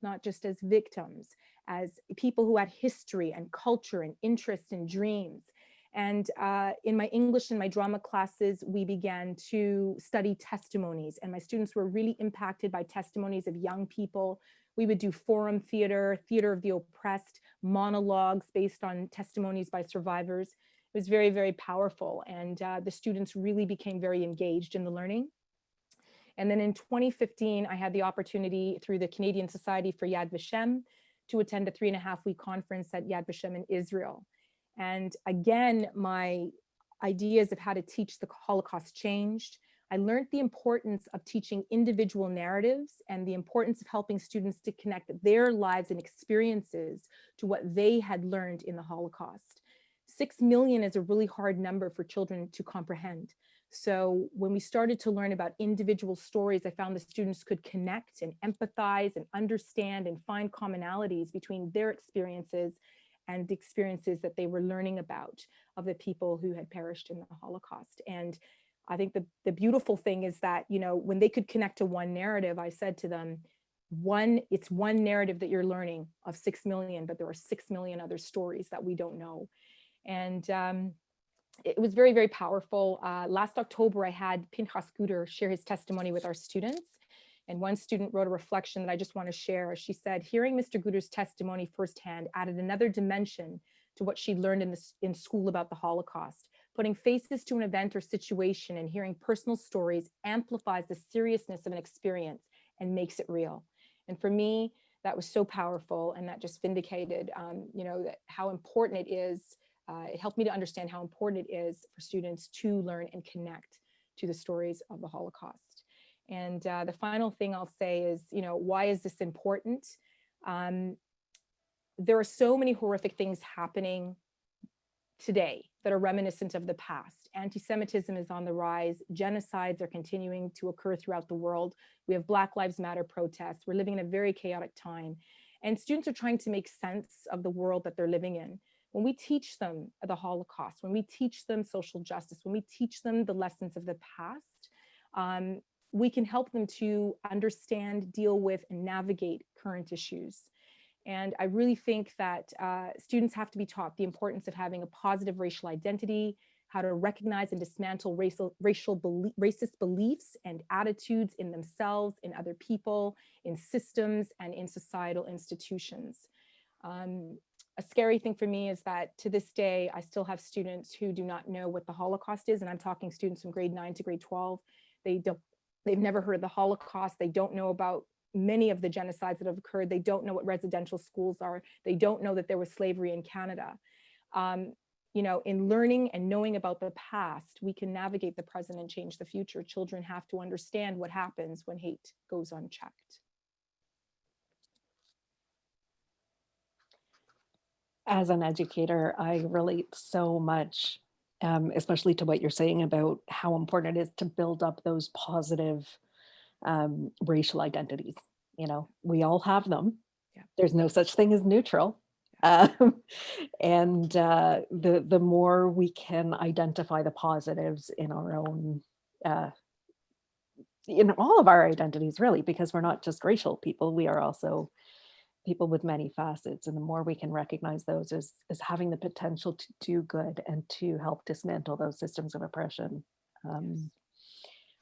not just as victims, as people who had history and culture and interests and dreams. And in my English and my drama classes, we began to study testimonies, and my students were really impacted by testimonies of young people. We would do forum theater, theater of the oppressed, monologues based on testimonies by survivors. It was very, very powerful, and the students really became very engaged in the learning. And then in 2015, I had the opportunity through the Canadian Society for Yad Vashem to attend a 3.5-week conference at Yad Vashem in Israel. And again, my ideas of how to teach the Holocaust changed. I learned the importance of teaching individual narratives and the importance of helping students to connect their lives and experiences to what they had learned in the Holocaust. 6 million is a really hard number for children to comprehend. So when we started to learn about individual stories, I found the students could connect and empathize and understand and find commonalities between their experiences and the experiences that they were learning about of the people who had perished in the Holocaust. And I think the beautiful thing is that, when they could connect to one narrative, I said to them, it's one narrative that you're learning of 6 million, but there are 6 million other stories that we don't know. And it was very, very powerful. Last October, I had Pinchas Guder share his testimony with our students. And one student wrote a reflection that I just want to share. She said, hearing Mr. Guder's testimony firsthand added another dimension to what she learned in school about the Holocaust. Putting faces to an event or situation and hearing personal stories amplifies the seriousness of an experience and makes it real. And for me, that was so powerful, and that just vindicated, that how important it is. It helped me to understand how important it is for students to learn and connect to the stories of the Holocaust. And the final thing I'll say is, why is this important? There are so many horrific things happening today that are reminiscent of the past. Anti-Semitism is on the rise. Genocides are continuing to occur throughout the world. We have Black Lives Matter protests. We're living in a very chaotic time. And students are trying to make sense of the world that they're living in. When we teach them the Holocaust, when we teach them social justice, when we teach them the lessons of the past, we can help them to understand, deal with, and navigate current issues. And I really think that students have to be taught the importance of having a positive racial identity, how to recognize and dismantle racist beliefs and attitudes in themselves, in other people, in systems, and in societal institutions. A scary thing for me is that to this day, I still have students who do not know what the Holocaust is. And I'm talking students from grade 9 to grade 12. They've never heard of the Holocaust. They don't know about many of the genocides that have occurred. They don't know what residential schools are. They don't know that there was slavery in Canada. You know, in learning and knowing about the past, we can navigate the present and change the future. Children have to understand what happens when hate goes unchecked. As an educator, I relate so much, especially to what you're saying about how important it is to build up those positive racial identities. You know, we all have them. Yeah. There's no such thing as neutral. And the more we can identify the positives in our own, in all of our identities, really, because we're not just racial people, we are also people with many facets. And the more we can recognize those as having the potential to do good and to help dismantle those systems of oppression.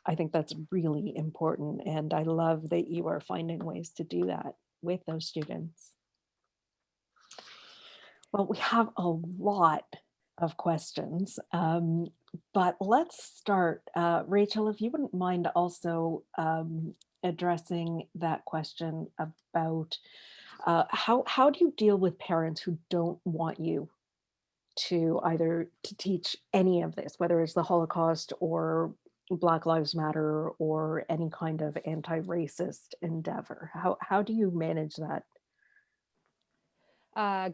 I think that's really important. And I love that you are finding ways to do that with those students. Well, we have a lot of questions, but let's start. Rachel, if you wouldn't mind also addressing that question about how do you deal with parents who don't want you to either to teach any of this, whether it's the Holocaust or Black Lives Matter or any kind of anti-racist endeavor? How do you manage that?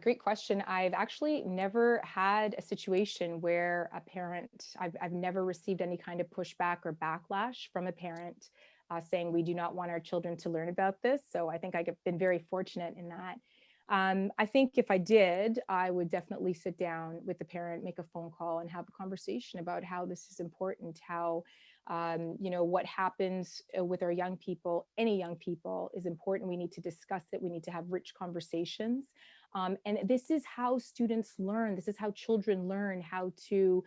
Great question. I've actually never had a situation where a parent, I've never received any kind of pushback or backlash from a parent saying we do not want our children to learn about this. So I think I've been very fortunate in that. I think if I did, I would definitely sit down with the parent, make a phone call, and have a conversation about how this is important, how, you know, what happens with our young people, any young people, is important. We need to discuss it. We need to have rich conversations. And this is how students learn. This is how children learn how to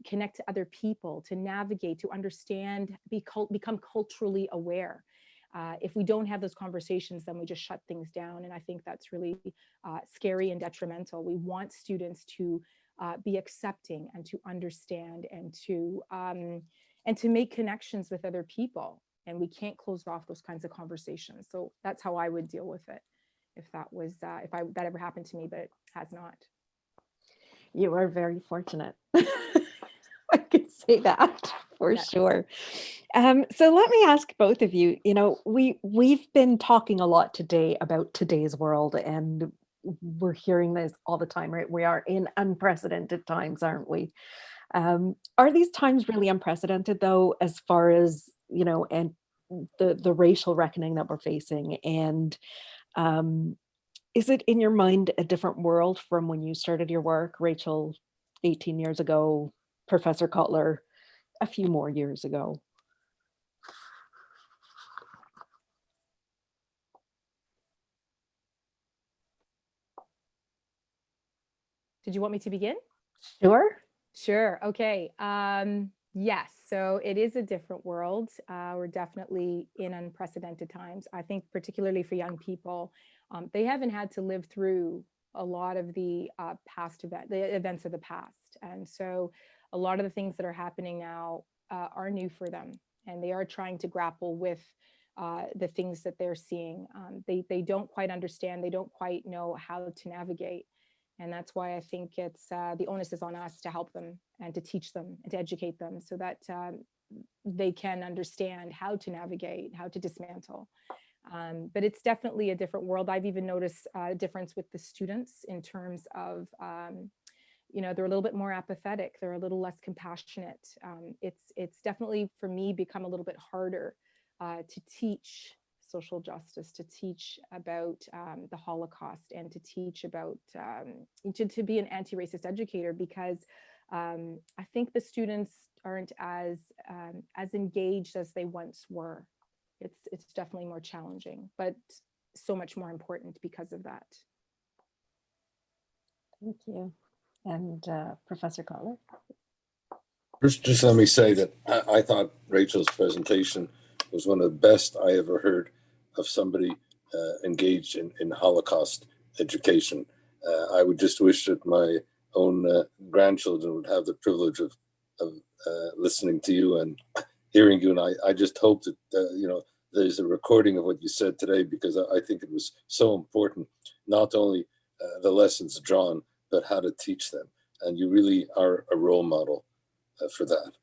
connect to other people, to navigate, to understand, become culturally aware. If we don't have those conversations, then we just shut things down. And I think that's really scary and detrimental. We want students to be accepting and to understand and to make connections with other people. And we can't close off those kinds of conversations. So that's how I would deal with it if that was, that ever happened to me, but it has not. You are very fortunate. I could say that for sure. So let me ask both of you, you know, we've been talking a lot today about today's world, and we're hearing this all the time, right? We are in unprecedented times, aren't we? Are these times really unprecedented though, as far as, you know, and the racial reckoning that we're facing? And is it in your mind a different world from when you started your work, Rachel, 18 years ago, Professor Kotler a few more years ago? Did you want me to begin? Sure. Sure. Okay. Yes. So it is a different world. We're definitely in unprecedented times. I think particularly for young people, they haven't had to live through a lot of the the events of the past. And so a lot of the things that are happening now are new for them. And they are trying to grapple with the things that they're seeing. They don't quite understand. They don't quite know how to navigate. And that's why I think it's the onus is on us to help them and to teach them and to educate them so that they can understand how to navigate, how to dismantle. But it's definitely a different world. I've even noticed a difference with the students in terms of they're a little bit more apathetic. They're a little less compassionate. It's definitely, for me, become a little bit harder to teach social justice, to teach about the Holocaust, and to teach about, to be an anti-racist educator, because I think the students aren't as engaged as they once were. It's definitely more challenging, but so much more important because of that. Thank you. And Professor Kotler? First, just let me say that I thought Rachel's presentation was one of the best I ever heard of somebody engaged in Holocaust education. I would just wish that my own grandchildren would have the privilege of listening to you and hearing you. And I just hope that, there's a recording of what you said today, because I think it was so important, not only the lessons drawn, but how to teach them. And you really are a role model for that.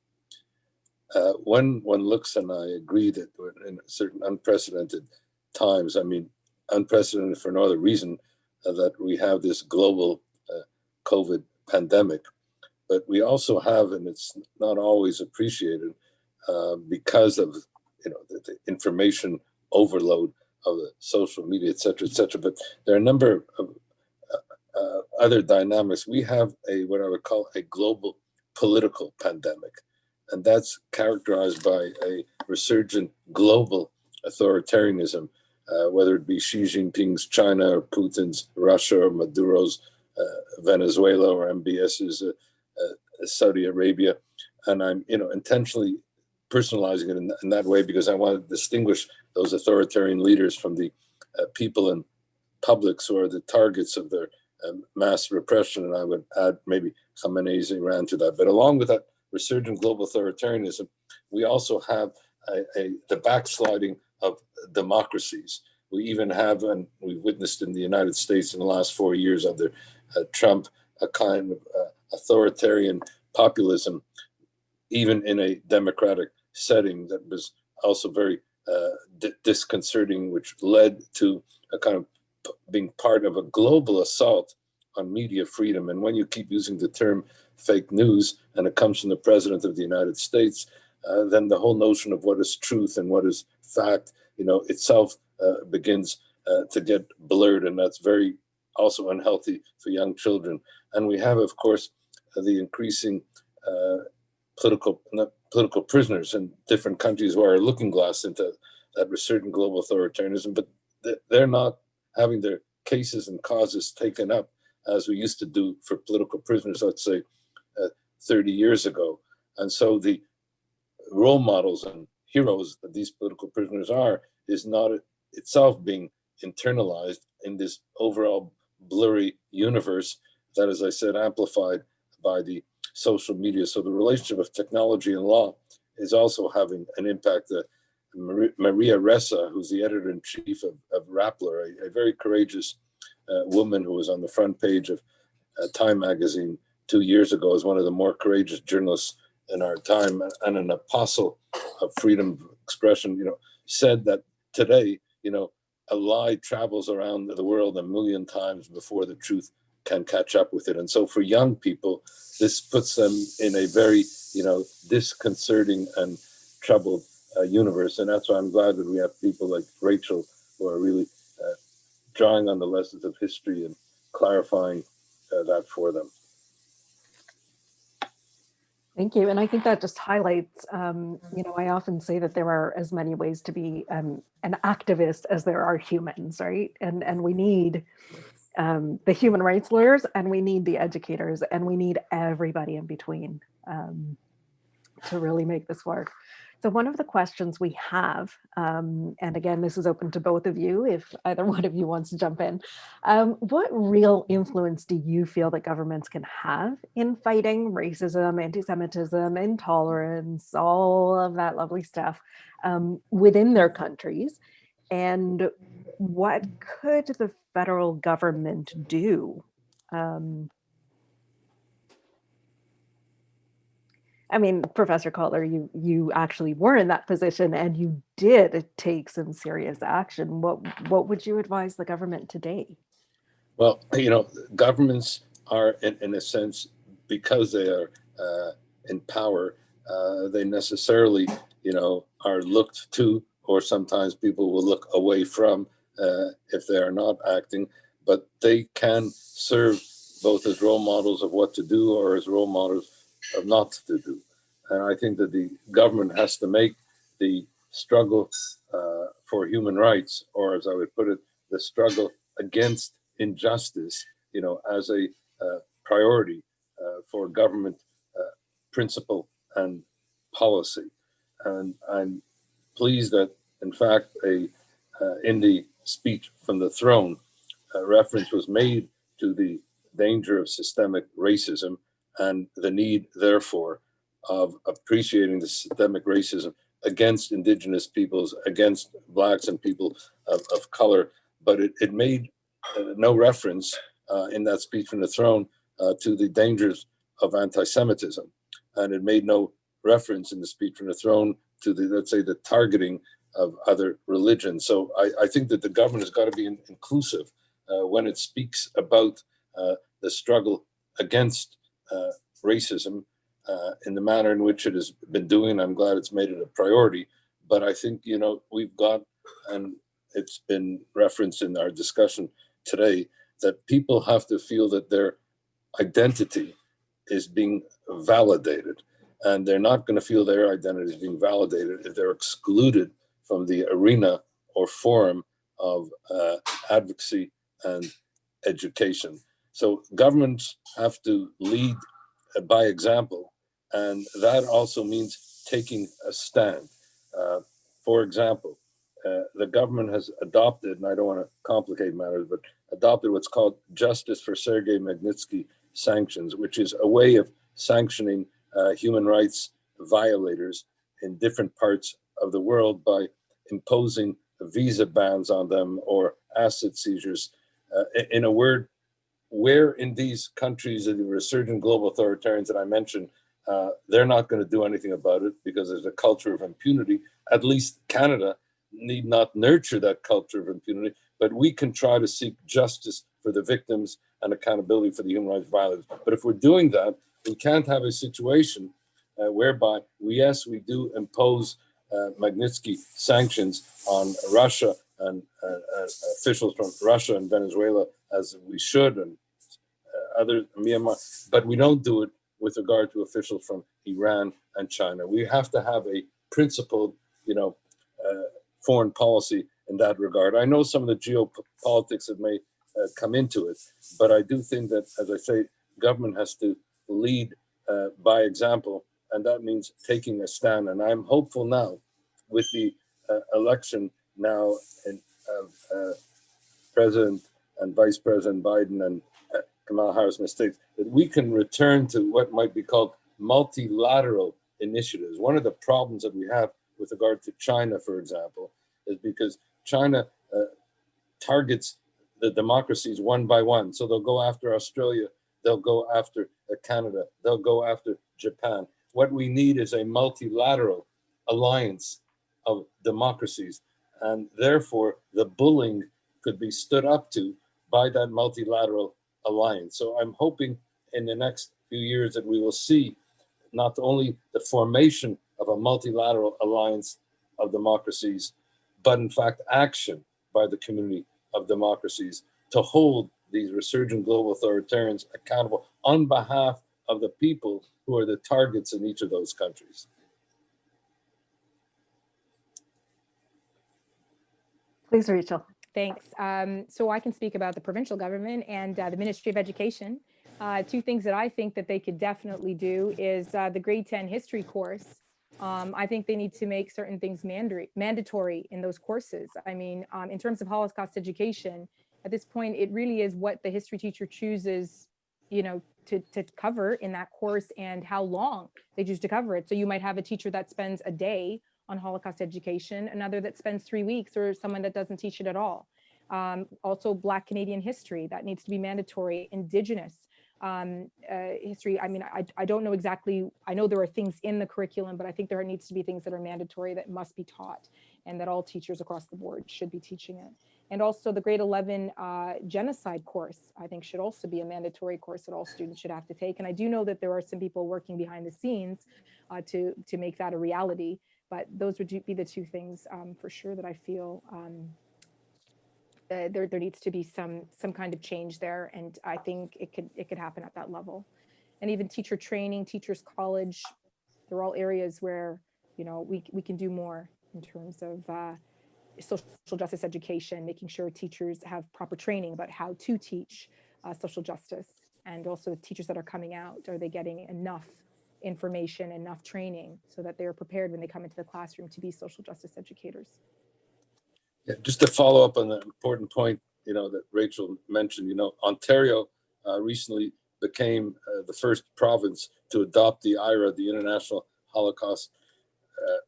When one looks, and I agree that we're in certain unprecedented times, I mean, unprecedented for no other reason that we have this global COVID pandemic, but we also have, and it's not always appreciated because of the information overload of the social media, et cetera, but there are a number of other dynamics. We have what I would call a global political pandemic, and that's characterized by a resurgent global authoritarianism, whether it be Xi Jinping's China, or Putin's Russia, or Maduro's Venezuela, or MBS's Saudi Arabia. And I'm intentionally personalizing it in that way, because I want to distinguish those authoritarian leaders from the people in publics who are the targets of their mass repression. And I would add maybe Khamenei's Iran to that. But along with that resurgent global authoritarianism, we also have the backsliding of democracies. We even have, and we've witnessed in the United States in the last 4 years under Trump, a kind of authoritarian populism, even in a democratic setting, that was also very disconcerting, which led to a kind of being part of a global assault on media freedom. And when you keep using the term fake news, and it comes from the President of the United States, then the whole notion of what is truth and what is fact, itself begins to get blurred, and that's very also unhealthy for young children. And we have, of course, the increasing political prisoners in different countries who are a looking glass into that resurgent global authoritarianism, but they're not having their cases and causes taken up as we used to do for political prisoners, let's say 30 years ago. And so the role models and heroes that these political prisoners are is not itself being internalized in this overall blurry universe that, as I said, amplified by the social media. So the relationship of technology and law is also having an impact. Maria Ressa, who's the editor-in-chief of Rappler, a very courageous woman who was on the front page of Time magazine 2 years ago as one of the more courageous journalists in our time, and an apostle of freedom of expression, said that today, a lie travels around the world 1 million times before the truth can catch up with it. And so for young people, this puts them in a very, disconcerting and troubled universe. And that's why I'm glad that we have people like Rachel who are really drawing on the lessons of history and clarifying that for them. Thank you. And I think that just highlights, I often say that there are as many ways to be an activist as there are humans, right? And we need the human rights lawyers, and we need the educators, and we need everybody in between to really make this work. So one of the questions we have, and again, this is open to both of you, if either one of you wants to jump in, what real influence do you feel that governments can have in fighting racism, anti-Semitism, intolerance, all of that lovely stuff within their countries? And what could the federal government do? Professor Kotler, you actually were in that position, and you did take some serious action. What would you advise the government today? Well, governments are, in a sense, because they are in power, they necessarily, are looked to, or sometimes people will look away from if they are not acting, but they can serve both as role models of what to do or as role models of not to do. And I think that the government has to make the struggle for human rights, or as I would put it, the struggle against injustice, as a priority for government principle and policy. And I'm pleased that, in fact, in the speech from the throne, a reference was made to the danger of systemic racism and the need, therefore, of appreciating the systemic racism against Indigenous peoples, against Blacks and people of color. But it made no reference in that speech from the throne to the dangers of anti-Semitism. And it made no reference in the speech from the throne to the, let's say, the targeting of other religions. So I think that the government has got to be inclusive when it speaks about the struggle against racism in the manner in which it has been doing. I'm glad it's made it a priority. But I think, we've got, and it's been referenced in our discussion today, that people have to feel that their identity is being validated. And they're not going to feel their identity is being validated if they're excluded from the arena or forum of advocacy and education. So governments have to lead by example, and that also means taking a stand. For example, the government has adopted, and I don't want to complicate matters, but adopted what's called Justice for Sergei Magnitsky sanctions, which is a way of sanctioning human rights violators in different parts of the world by imposing visa bans on them or asset seizures. In a word, where in these countries of the resurgent global authoritarians that I mentioned, they're not going to do anything about it because there's a culture of impunity. At least Canada need not nurture that culture of impunity, but we can try to seek justice for the victims and accountability for the human rights violators. But if we're doing that, we can't have a situation whereby we do impose Magnitsky sanctions on Russia and officials from Russia and Venezuela, as we should, and other Myanmar, but we don't do it with regard to officials from Iran and China. We have to have a principled, foreign policy in that regard. I know some of the geopolitics that may come into it, but I do think that, as I say, government has to lead by example, and that means taking a stand. And I'm hopeful now, with the election now of President and Vice President Biden and Kamala Harris mistakes, that we can return to what might be called multilateral initiatives. One of the problems that we have with regard to China, for example, is because China targets the democracies one by one. So they'll go after Australia, they'll go after Canada, they'll go after Japan. What we need is a multilateral alliance of democracies. And therefore, the bullying could be stood up to by that multilateral alliance. So I'm hoping in the next few years that we will see not only the formation of a multilateral alliance of democracies, but in fact action by the community of democracies to hold these resurgent global authoritarians accountable on behalf of the people who are the targets in each of those countries. Please, Rachel. Thanks. So I can speak about the provincial government and the Ministry of Education. Two things that I think that they could definitely do is the grade 10 history course. I think they need to make certain things mandatory in those courses. I mean, in terms of Holocaust education, at this point, it really is what the history teacher chooses, to cover in that course and how long they choose to cover it. So you might have a teacher that spends a day on Holocaust education, another that spends 3 weeks, or someone that doesn't teach it at all. Also, Black Canadian history, that needs to be mandatory. Indigenous history, I mean, I don't know exactly, I know there are things in the curriculum, but I think there needs to be things that are mandatory that must be taught and that all teachers across the board should be teaching it. And also the grade 11 genocide course, I think should also be a mandatory course that all students should have to take. And I do know that there are some people working behind the scenes to make that a reality, but those would be the two things for sure that I feel there needs to be some kind of change there. And I think it could happen at that level. And even teacher training, teachers college, they're all areas where, you know, we can do more in terms of social justice education, making sure teachers have proper training about how to teach social justice. And also teachers that are coming out, are they getting enough information, enough training so that they're prepared when they come into the classroom to be social justice educators? Yeah, just to follow up on the important point, you know, that Rachel mentioned, you know, Ontario recently became the first province to adopt the IHRA, the International Holocaust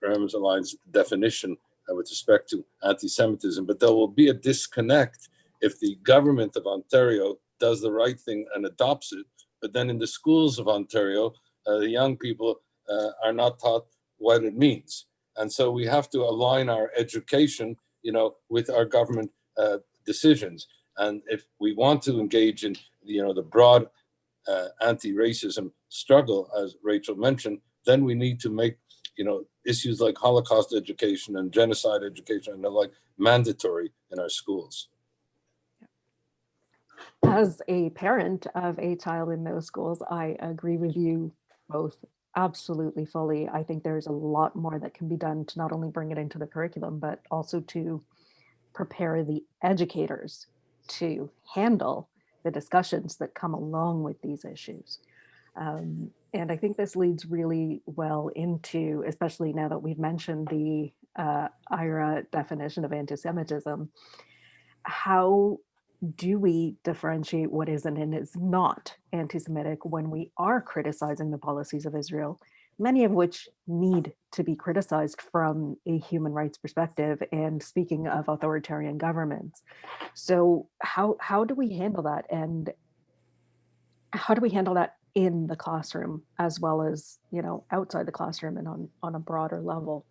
Remembrance Alliance definition with respect to anti-Semitism. But there will be a disconnect if the government of Ontario does the right thing and adopts it, but then in the schools of Ontario, the young people are not taught what it means. And so we have to align our education, you know, with our government decisions. And if we want to engage in, you know, the broad anti-racism struggle, as Rachel mentioned, then we need to make, you know, issues like Holocaust education and genocide education and the like mandatory in our schools. As a parent of a child in those schools, I agree with you both absolutely fully. I think there's a lot more that can be done to not only bring it into the curriculum, but also to prepare the educators to handle the discussions that come along with these issues. And I think this leads really well into, especially now that we've mentioned the IHRA definition of anti-Semitism, how do we differentiate what is and is not anti-Semitic when we are criticizing the policies of Israel, many of which need to be criticized from a human rights perspective, and speaking of authoritarian governments. So how do we handle that? And how do we handle that in the classroom as well as, you know, outside the classroom and on a broader level?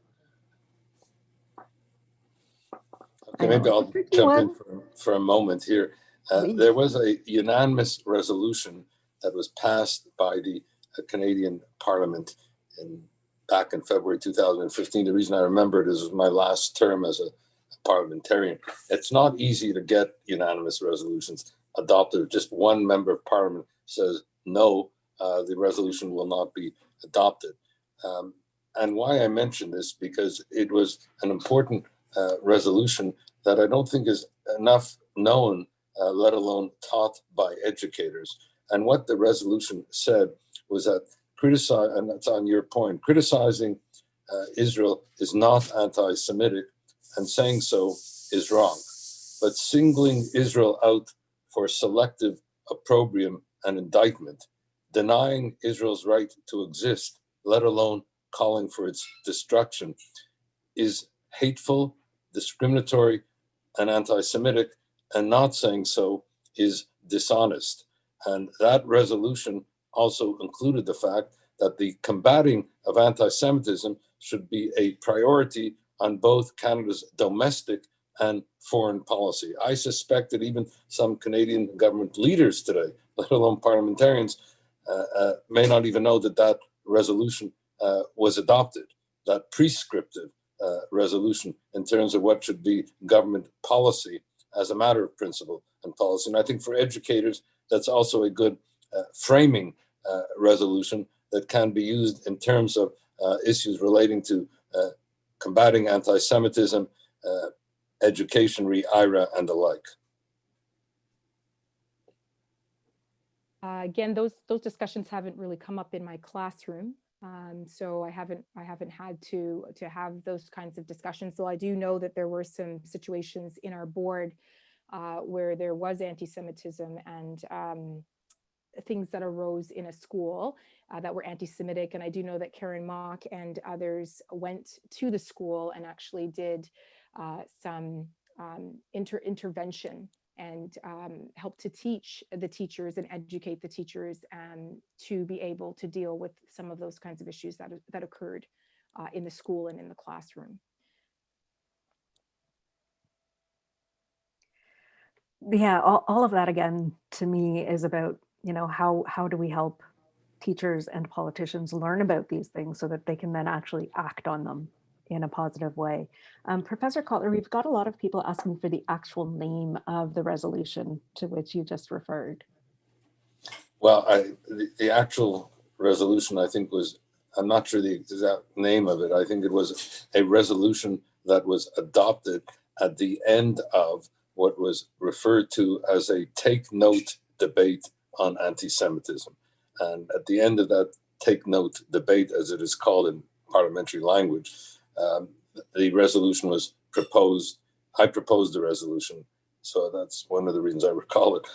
Okay, maybe I'll jump in for a moment here. There was a unanimous resolution that was passed by the Canadian Parliament back in February 2015. The reason I remember it is it was my last term as a parliamentarian. It's not easy to get unanimous resolutions adopted. Just one member of Parliament says no, the resolution will not be adopted. And why I mention this, because it was an important resolution that I don't think is enough known, let alone taught by educators. And what the resolution said was that and that's on your point, criticizing Israel is not anti-Semitic, and saying so is wrong. But singling Israel out for selective opprobrium and indictment, denying Israel's right to exist, let alone calling for its destruction, is hateful, discriminatory, and anti-Semitic, and not saying so is dishonest. And that resolution also included the fact that the combating of anti-Semitism should be a priority on both Canada's domestic and foreign policy. I suspect that even some Canadian government leaders today, let alone parliamentarians, may not even know that that resolution was adopted, that prescriptive resolution in terms of what should be government policy as a matter of principle and policy. And I think for educators, that's also a good framing resolution that can be used in terms of issues relating to combating anti-Semitism, education, IHRA, and the like. Again, those discussions haven't really come up in my classroom, so I haven't had to have those kinds of discussions. So I do know that there were some situations in our board where there was anti-Semitism and things that arose in a school that were anti-Semitic. And I do know that Karen Mock and others went to the school and actually did some intervention and help to teach the teachers and educate the teachers to be able to deal with some of those kinds of issues that occurred in the school and in the classroom. yeah, all of that again to me is about, how do we help teachers and politicians learn about these things so that they can then actually act on them in a positive way. Professor Kotler, we've got a lot of people asking for the actual name of the resolution to which you just referred. Well, the actual resolution, I think, was, I'm not sure the exact name of it. I think it was a resolution that was adopted at the end of what was referred to as a take note debate on anti-Semitism. And at the end of that take note debate, as it is called in parliamentary language, the resolution was proposed. I proposed the resolution. So that's one of the reasons I recall it.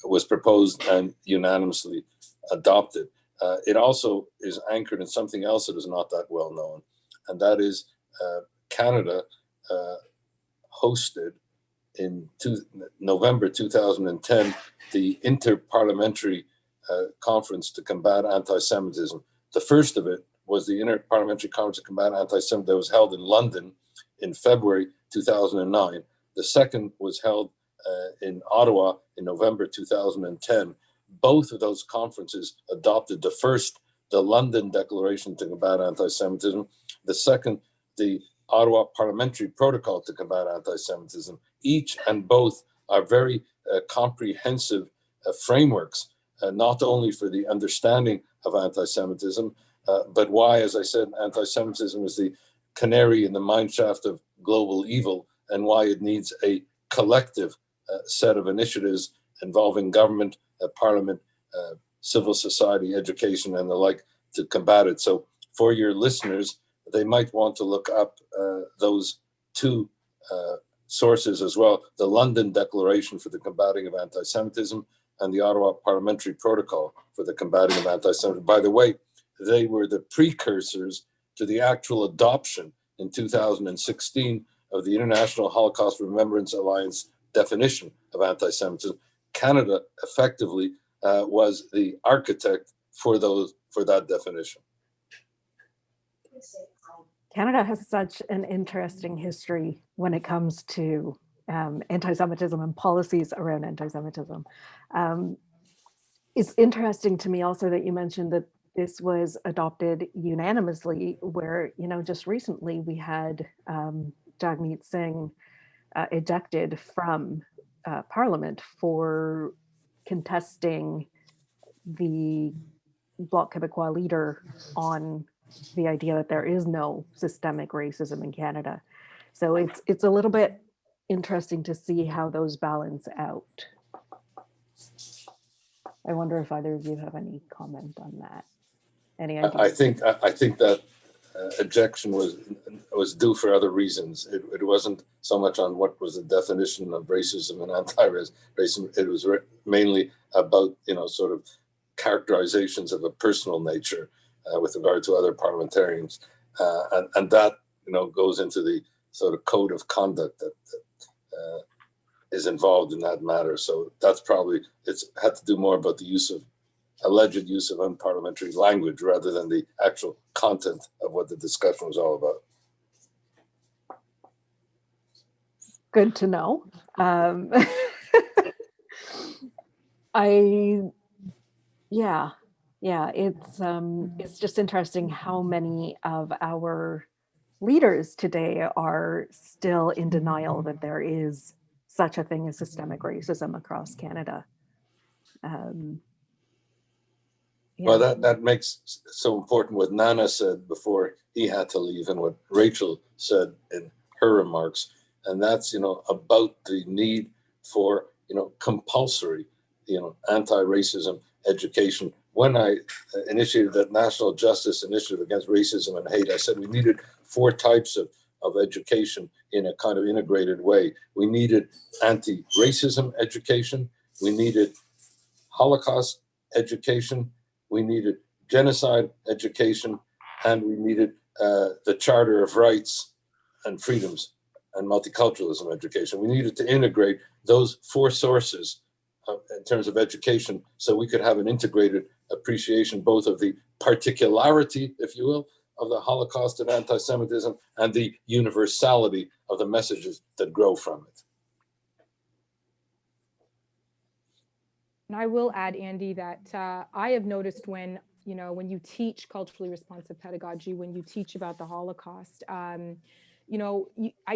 Was proposed and unanimously adopted. It also is anchored in something else that is not that well known, and that is Canada hosted in November 2010 the Inter-Parliamentary Conference to Combat Anti-Semitism. The first of it was the Inter-Parliamentary Conference to Combat Anti-Semitism that was held in London in February 2009. The second was held in Ottawa in November 2010. Both of those conferences adopted the London Declaration to Combat Anti-Semitism, the second, the Ottawa Parliamentary Protocol to Combat Anti-Semitism. Each and both are very comprehensive frameworks, not only for the understanding of anti-Semitism, but why, as I said, anti-Semitism is the canary in the mineshaft of global evil, and why it needs a collective set of initiatives involving government, parliament, civil society, education, and the like to combat it. So for your listeners, they might want to look up those two sources as well, the London Declaration for the Combating of Anti-Semitism and the Ottawa Parliamentary Protocol for the Combating of Anti-Semitism. By the way, they were the precursors to the actual adoption in 2016 of the International Holocaust Remembrance Alliance definition of anti-Semitism. Canada effectively was the architect for that definition. Canada has such an interesting history when it comes to anti-Semitism and policies around anti-Semitism. It's interesting to me also that you mentioned that this was adopted unanimously, where, just recently we had Jagmeet Singh ejected from Parliament for contesting the Bloc Québécois leader on the idea that there is no systemic racism in Canada. So it's a little bit interesting to see how those balance out. I wonder if either of you have any comment on that. Any ideas? I think that ejection was due for other reasons. It wasn't so much on what was the definition of racism and anti-racism. It was mainly about, sort of characterizations of a personal nature with regard to other parliamentarians. And that, goes into the sort of code of conduct that is involved in that matter. So that's probably, it's had to do more about the alleged use of unparliamentary language rather than the actual content of what the discussion was all about. Good to know. It's just interesting how many of our leaders today are still in denial that there is such a thing as systemic racism across Canada. Well, that makes so important what Nana said before he had to leave and what Rachel said in her remarks. And that's, about the need for, compulsory, anti-racism education. When I initiated that National Justice Initiative Against Racism and Hate, I said we needed 4 types of education in a kind of integrated way. We needed anti-racism education. We needed Holocaust education. We needed genocide education, and we needed the Charter of Rights and Freedoms and multiculturalism education. We needed to integrate those 4 sources in terms of education so we could have an integrated appreciation both of the particularity, if you will, of the Holocaust and anti-Semitism and the universality of the messages that grow from it. And I will add, Andy, that I have noticed when, when you teach culturally responsive pedagogy, when you teach about the Holocaust, I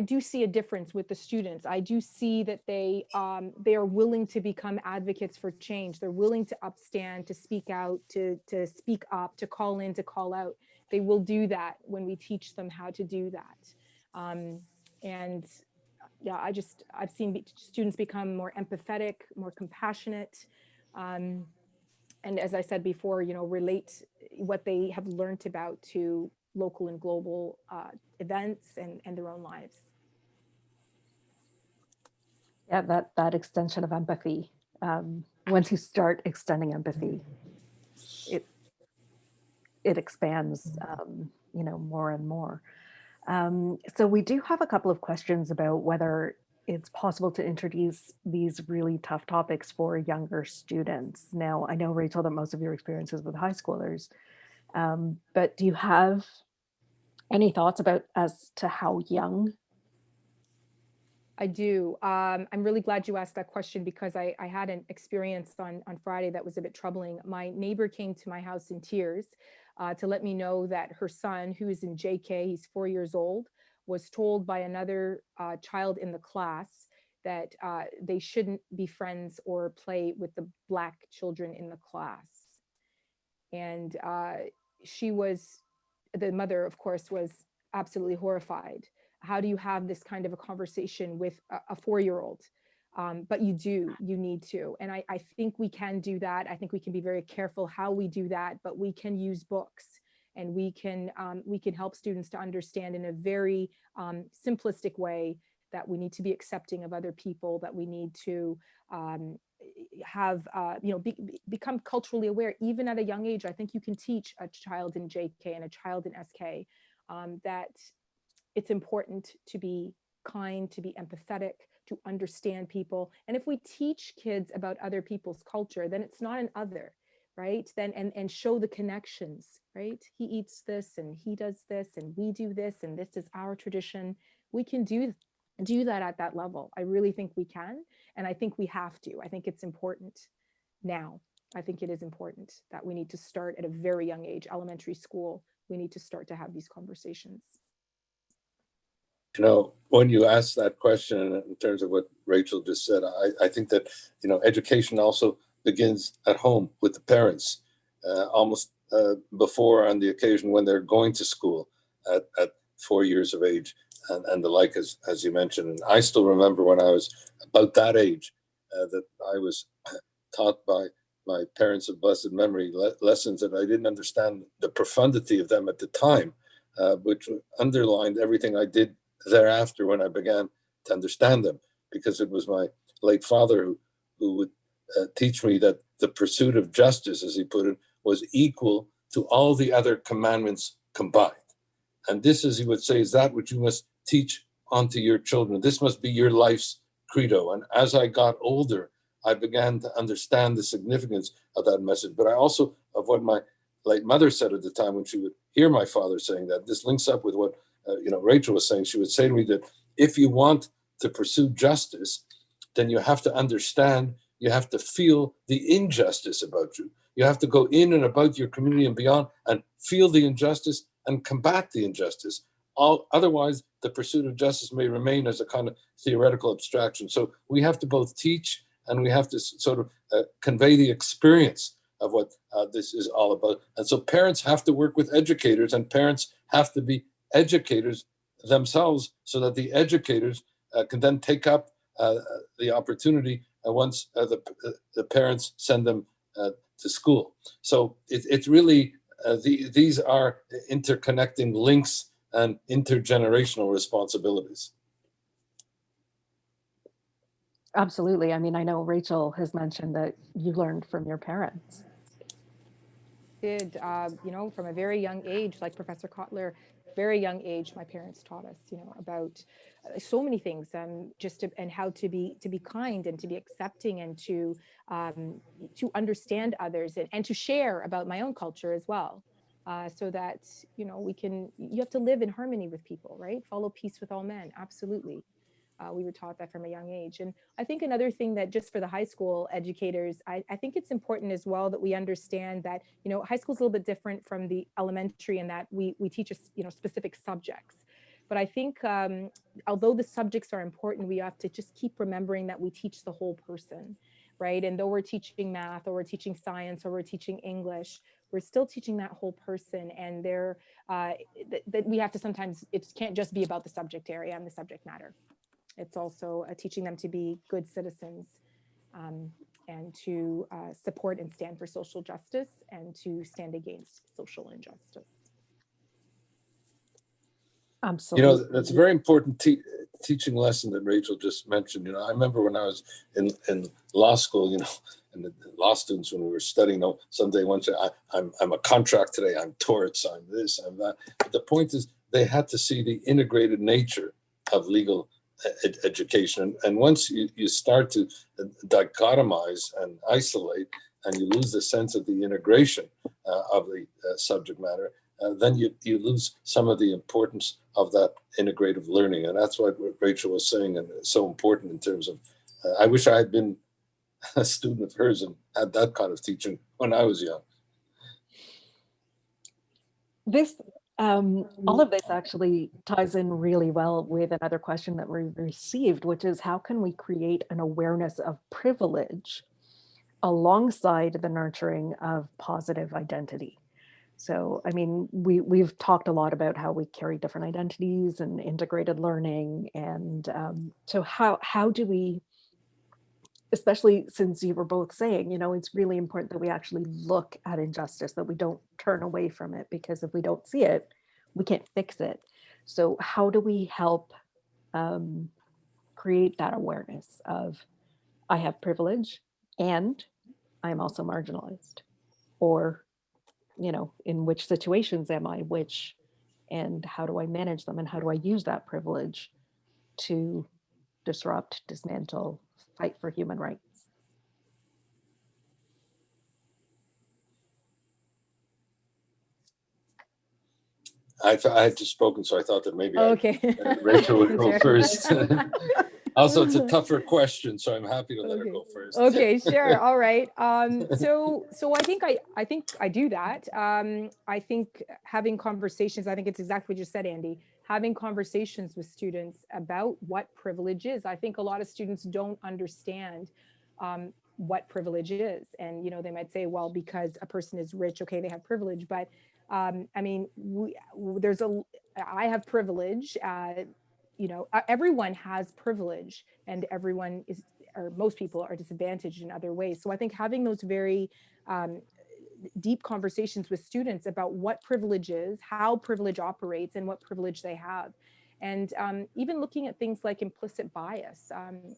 do see a difference with the students. I do see that they are willing to become advocates for change. They're willing to upstand, to speak out, to speak up, to call in, to call out. They will do that when we teach them how to do that. And yeah, I've seen students become more empathetic, more compassionate. And as I said before, relate what they have learned about to local and global events and their own lives. Yeah, that extension of empathy. Once you start extending empathy, it expands, more and more. So we do have a couple of questions about whether it's possible to introduce these really tough topics for younger students. Now, I know, Rachel, that most of your experiences with high schoolers, but do you have any thoughts about as to how young? I do. I'm really glad you asked that question because I had an experience on Friday that was a bit troubling. My neighbor came to my house in tears to let me know that her son, who is in JK, he's 4 years old, was told by another child in the class that they shouldn't be friends or play with the Black children in the class. And the mother, of course, was absolutely horrified. How do you have this kind of a conversation with a 4-year-old? But you need to. And I think we can do that. I think we can be very careful how we do that, but we can use books and we can help students to understand in a very simplistic way that we need to be accepting of other people, that we need to become culturally aware, even at a young age. I think you can teach a child in JK and a child in SK that it's important to be kind, to be empathetic, to understand people. And if we teach kids about other people's culture, then it's not an other, right? Then and show the connections, right? He eats this and he does this and we do this and this is our tradition. We can do that at that level. I really think we can. And I think we have to. I think it's important now. I think it is important that we need to start at a very young age, elementary school. We need to start to have these conversations. When you ask that question in terms of what Rachel just said, I think that, education also begins at home with the parents, almost before on the occasion when they're going to school at 4 years of age and the like, as you mentioned. And I still remember when I was about that age that I was taught by my parents of blessed memory lessons that I didn't understand the profundity of them at the time, which underlined everything I did thereafter when I began to understand them, because it was my late father who would teach me that the pursuit of justice, as he put it, was equal to all the other commandments combined. And this, as he would say, is that which you must teach onto your children. This must be your life's credo. And as I got older, I began to understand the significance of that message. But I also, of what my late mother said at the time when she would hear my father saying that, this links up with what Rachel was saying. She would say to me that if you want to pursue justice, then you have to understand, you have to feel the injustice about you. You have to go in and about your community and beyond and feel the injustice and combat the injustice. Otherwise, the pursuit of justice may remain as a kind of theoretical abstraction. So we have to both teach and we have to sort of convey the experience of what this is all about. And so parents have to work with educators, and parents have to be educators themselves, so that the educators can then take up the opportunity once the parents send them to school. So it's really, these are interconnecting links and intergenerational responsibilities. Absolutely. I mean, I know Rachel has mentioned that you learned from your parents. From a very young age, like Professor Kotler, very young age, my parents taught us, about so many things, and how to be kind and to be accepting and to understand others and to share about my own culture as well, so that you have to live in harmony with people, right? Follow peace with all men, absolutely. We were taught that from a young age. And I think another thing that just for the high school educators, I think it's important as well that we understand that, high school is a little bit different from the elementary in that we teach us, specific subjects. But I think although the subjects are important, we have to just keep remembering that we teach the whole person, right? And though we're teaching math or we're teaching science or we're teaching English, we're still teaching that whole person. And that we have to sometimes, it can't just be about the subject area and the subject matter. It's also teaching them to be good citizens and to support and stand for social justice and to stand against social injustice. Absolutely. That's a very important teaching lesson that Rachel just mentioned. I remember when I was in law school, and the law students, when we were studying, someday one say, I'm a contract today, I'm torts, I'm this, I'm that. But the point is, they had to see the integrated nature of legal education. And once you start to dichotomize and isolate, and you lose the sense of the integration of the subject matter, then you lose some of the importance of that integrative learning. And that's what Rachel was saying, and it's so important in terms of, I wish I had been a student of hers and had that kind of teaching when I was young. All of this actually ties in really well with another question that we received, which is how can we create an awareness of privilege alongside the nurturing of positive identity? So, I mean, we've talked a lot about how we carry different identities and integrated learning. And so how do we, especially since you were both saying, it's really important that we actually look at injustice, that we don't turn away from it, because if we don't see it, we can't fix it. So how do we help create that awareness of I have privilege and I'm also marginalized? Or, in which situations am I, and how do I manage them, and how do I use that privilege to disrupt, dismantle, fight for human rights? I had just spoken, so I thought that maybe Okay. Rachel would go Sure. first. Also, it's a tougher question, so I'm happy to let her go first. Okay, sure. All right. So I think I do that. I think having conversations, I think it's exactly what you said, Andy, having conversations with students about what privilege is. I think a lot of students don't understand what privilege is. And, they might say, well, because a person is rich, okay, they have privilege. But I mean, I have privilege. Everyone has privilege, and everyone is, or most people are disadvantaged in other ways. So I think having those very deep conversations with students about what privilege is, how privilege operates, and what privilege they have. And even looking at things like implicit bias.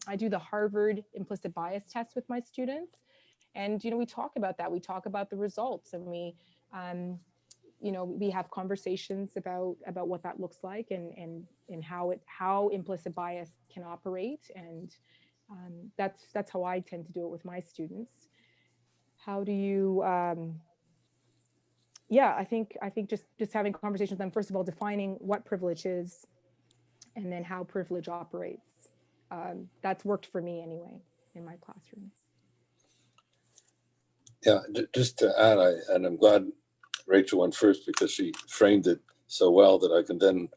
I do the Harvard implicit bias test with my students. And, we talk about that. We talk about the results, and we have conversations about what that looks like and how implicit bias can operate. And that's how I tend to do it with my students. How do you, I think just having conversations with them, first of all, defining what privilege is, and then how privilege operates. That's worked for me anyway in my classroom. Yeah, just to add, and I'm glad Rachel went first because she framed it so well that I can then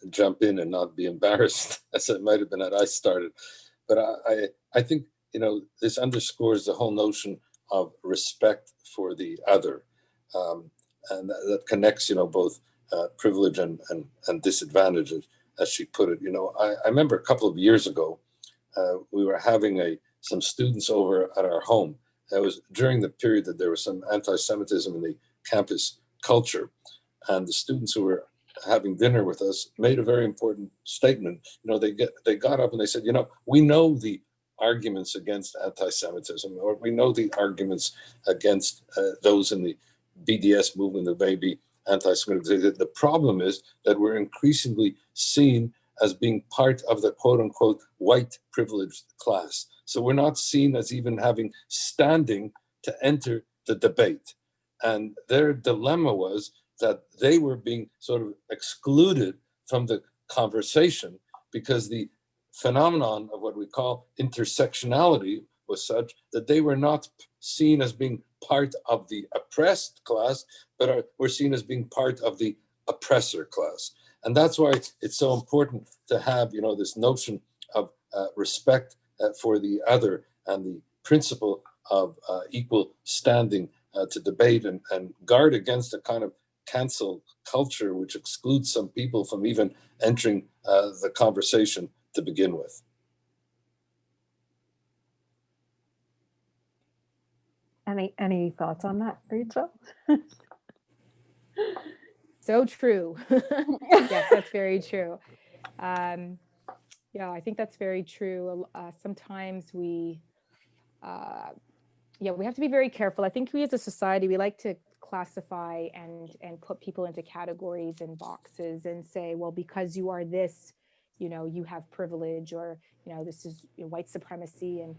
jump in and not be embarrassed as it might have been had I started. But I think, this underscores the whole notion of respect for the other. And that connects, both privilege and disadvantages, as she put it. I remember a couple of years ago, we were having some students over at our home. That was during the period that there was some anti-Semitism in the campus culture. And the students who were having dinner with us made a very important statement. They got up and they said, we know the arguments against anti-Semitism, or we know the arguments against those in the BDS movement that may be anti-Semitic. The problem is that we're increasingly seen as being part of the quote unquote white privileged class. So we're not seen as even having standing to enter the debate. And their dilemma was that they were being sort of excluded from the conversation because the phenomenon of what we call intersectionality was such that they were not seen as being part of the oppressed class, but were seen as being part of the oppressor class. And that's why it's so important to have, this notion of respect for the other and the principle of equal standing to debate and guard against a kind of cancel culture which excludes some people from even entering the conversation to begin with. Any thoughts on that, Rachel? So true. Yes, that's very true. Yeah, I think that's very true. Sometimes we have to be very careful. I think we as a society, we like to classify and put people into categories and boxes and say, well, because you are this, you have privilege, or, this is white supremacy. And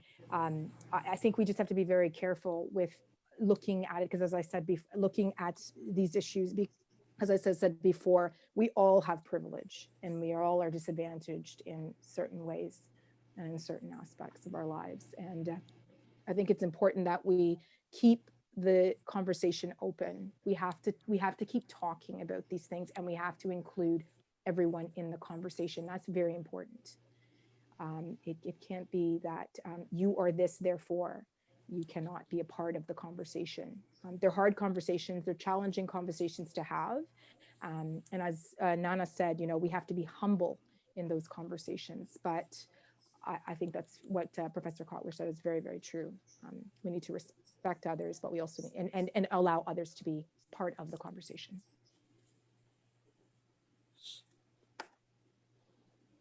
I think we just have to be very careful with looking at it, because as I said, looking at these issues, as I said before, we all have privilege and we all are disadvantaged in certain ways and in certain aspects of our lives. And I think it's important that we keep the conversation open. We have to keep talking about these things, and we have to include everyone in the conversation. That's very important. It can't be that you are this, therefore you cannot be a part of the conversation. They're hard conversations, they're challenging conversations to have. And as Nana said, we have to be humble in those conversations. But I think that's what Professor Kotler said is very, very true. We need to respect others, but we also need, and allow others to be part of the conversation.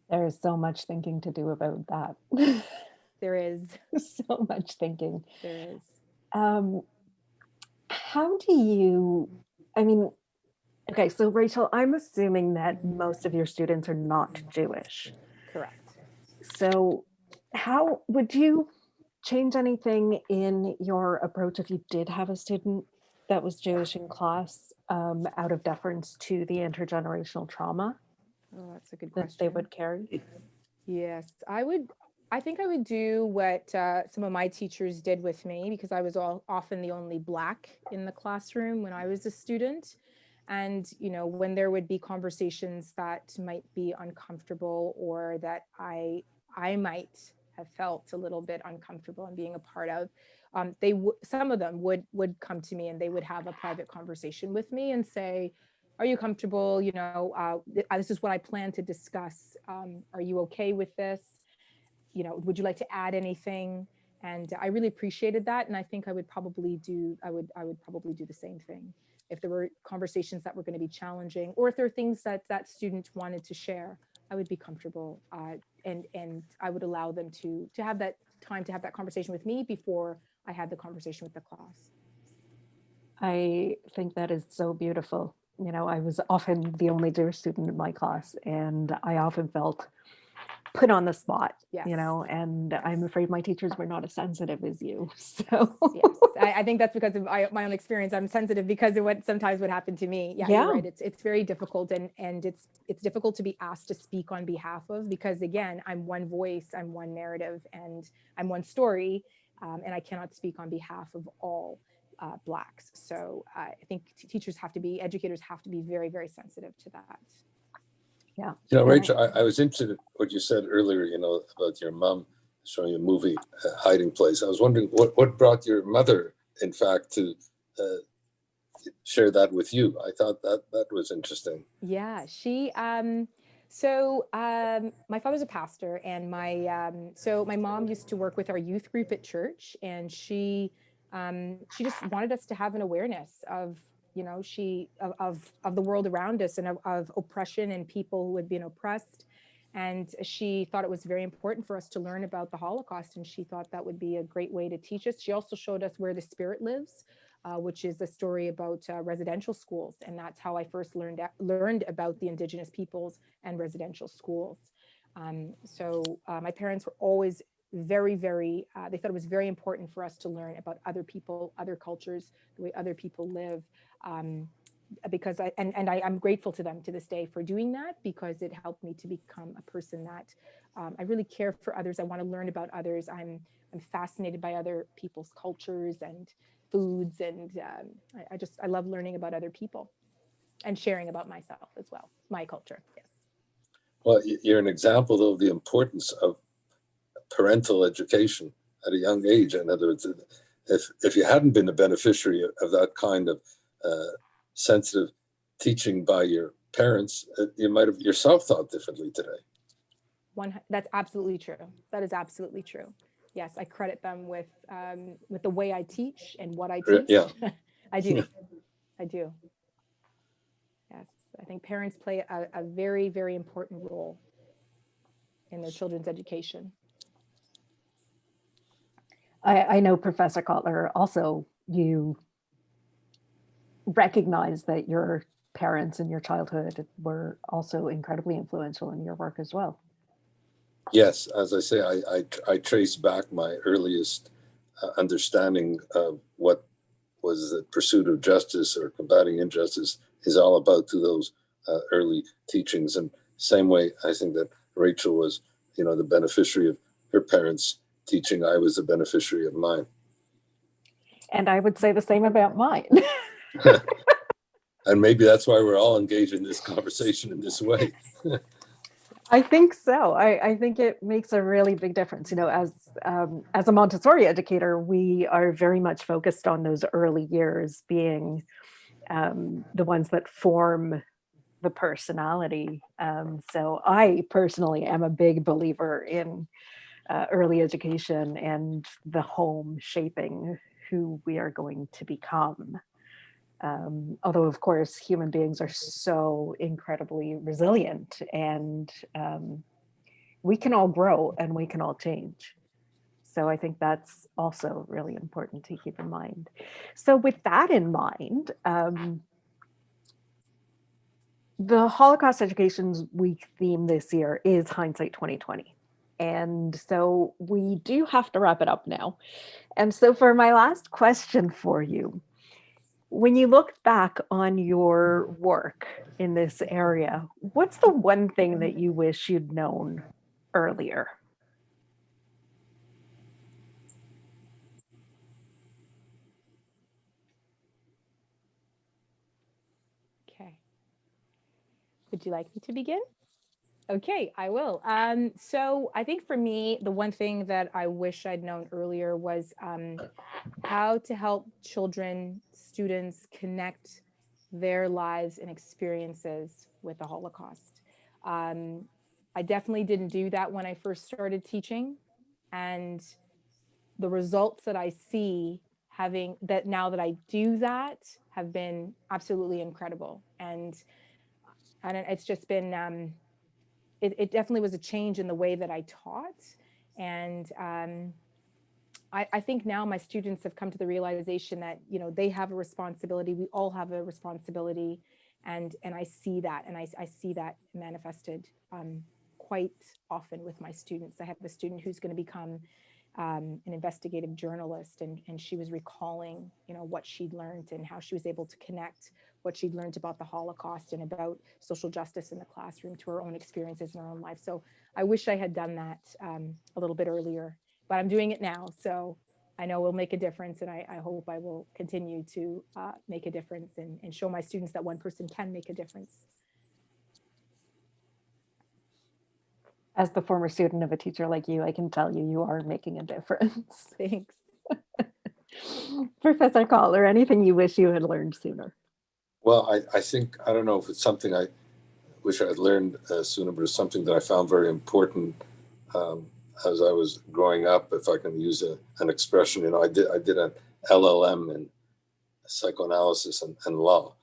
There is so much thinking to do about that. There is. So much thinking. There is. How do you, okay, so Rachel, I'm assuming that most of your students are not Jewish. Correct. So how would you change anything in your approach if you did have a student that was Jewish in class, out of deference to the intergenerational trauma Oh, that's a good question. that they would carry? Yes, I think I would do what some of my teachers did with me, because I was often the only Black in the classroom when I was a student. And, when there would be conversations that might be uncomfortable, or that I might have felt a little bit uncomfortable in being a part of, some of them would come to me and they would have a private conversation with me and say, are you comfortable? This is what I plan to discuss. Are you okay with this? Would you like to add anything? And I really appreciated that. And I think I would probably do the same thing. If there were conversations that were going to be challenging, or if there are things that student wanted to share, I would be comfortable, and I would allow them to have that time to have that conversation with me before I had the conversation with the class. I think that is so beautiful. I was often the only Jewish student in my class, and I often felt put on the spot, Yes. And Yes. I'm afraid my teachers were not as sensitive as you. So Yes, I think that's because of my own experience. I'm sensitive because of what sometimes would happen to me. Yeah, Yeah. You're right. It's very difficult, and it's difficult to be asked to speak on behalf of, because again, I'm one voice, I'm one narrative, and I'm one story, and I cannot speak on behalf of all Blacks. So I think educators have to be very, very sensitive to that. yeah. Rachel, I was interested in what you said earlier, about your mom showing you a movie, Hiding Place. I was wondering what brought your mother, in fact, to share that with you. I thought that was interesting. Yeah, she, so my father's a pastor, and so my mom used to work with our youth group at church, and she just wanted us to have an awareness of, of the world around us, and of oppression and people who had been oppressed. And she thought it was very important for us to learn about the Holocaust, and she thought that would be a great way to teach us. She also showed us Where the Spirit Lives, which is a story about residential schools. And that's how I first learned about the Indigenous peoples and residential schools. So my parents were always very, very, they thought it was very important for us to learn about other people, other cultures, the way other people live. because I'm grateful to them to this day for doing that, because it helped me to become a person that I really care for others. I want to learn about others. I'm fascinated by other people's cultures and foods, and I love learning about other people and sharing about myself as well, my culture. Yes. Well, you're an example, though, of the importance of parental education at a young age. In other words, if you hadn't been a beneficiary of that kind of sensitive teaching by your parents, you might have yourself thought differently today. That's absolutely true. That is absolutely true. Yes, I credit them with the way I teach and what I teach. Yeah. I do. I do. Yes, I think parents play a very, very important role in their children's education. I know, Professor Kotler, also you recognize that your parents in your childhood were also incredibly influential in your work as well. Yes, as I say, I trace back my earliest understanding of what was the pursuit of justice or combating injustice is all about to those early teachings. And same way, I think that Rachel was, the beneficiary of her parents' teaching. I was the beneficiary of mine. And I would say the same about mine. And maybe that's why we're all engaged in this conversation in this way. I think so. I think it makes a really big difference. As a Montessori educator, we are very much focused on those early years being the ones that form the personality. So I personally am a big believer in early education and the home shaping who we are going to become. Although, of course, human beings are so incredibly resilient, and we can all grow and we can all change. So I think that's also really important to keep in mind. So with that in mind, the Holocaust Education Week theme this year is Hindsight 2020. And so we do have to wrap it up now. And so for my last question for you, when you look back on your work in this area, what's the one thing that you wish you'd known earlier? Okay. Would you like me to begin? Okay, I will. So I think for me, the one thing that I wish I'd known earlier was how to help children, students connect their lives and experiences with the Holocaust. I definitely didn't do that when I first started teaching, and the results that I see having that now that I do that have been absolutely incredible. And it's just been, it definitely was a change in the way that I taught. And I think now my students have come to the realization that, they have a responsibility. We all have a responsibility. And I see that, and I see that manifested quite often with my students. I have a student who's going to become an investigative journalist, and she was recalling, what she'd learned and how she was able to connect what she'd learned about the Holocaust and about social justice in the classroom to her own experiences in her own life. So I wish I had done that a little bit earlier, but I'm doing it now. So I know we'll make a difference, and I hope I will continue to make a difference and show my students that one person can make a difference. As the former student of a teacher like you, I can tell you are making a difference. Thanks. Professor Kotler, anything you wish you had learned sooner? Well, I think, I don't know if it's something I wish I had learned sooner, but it's something that I found very important as I was growing up, if I can use an expression. I did an LLM in psychoanalysis and law.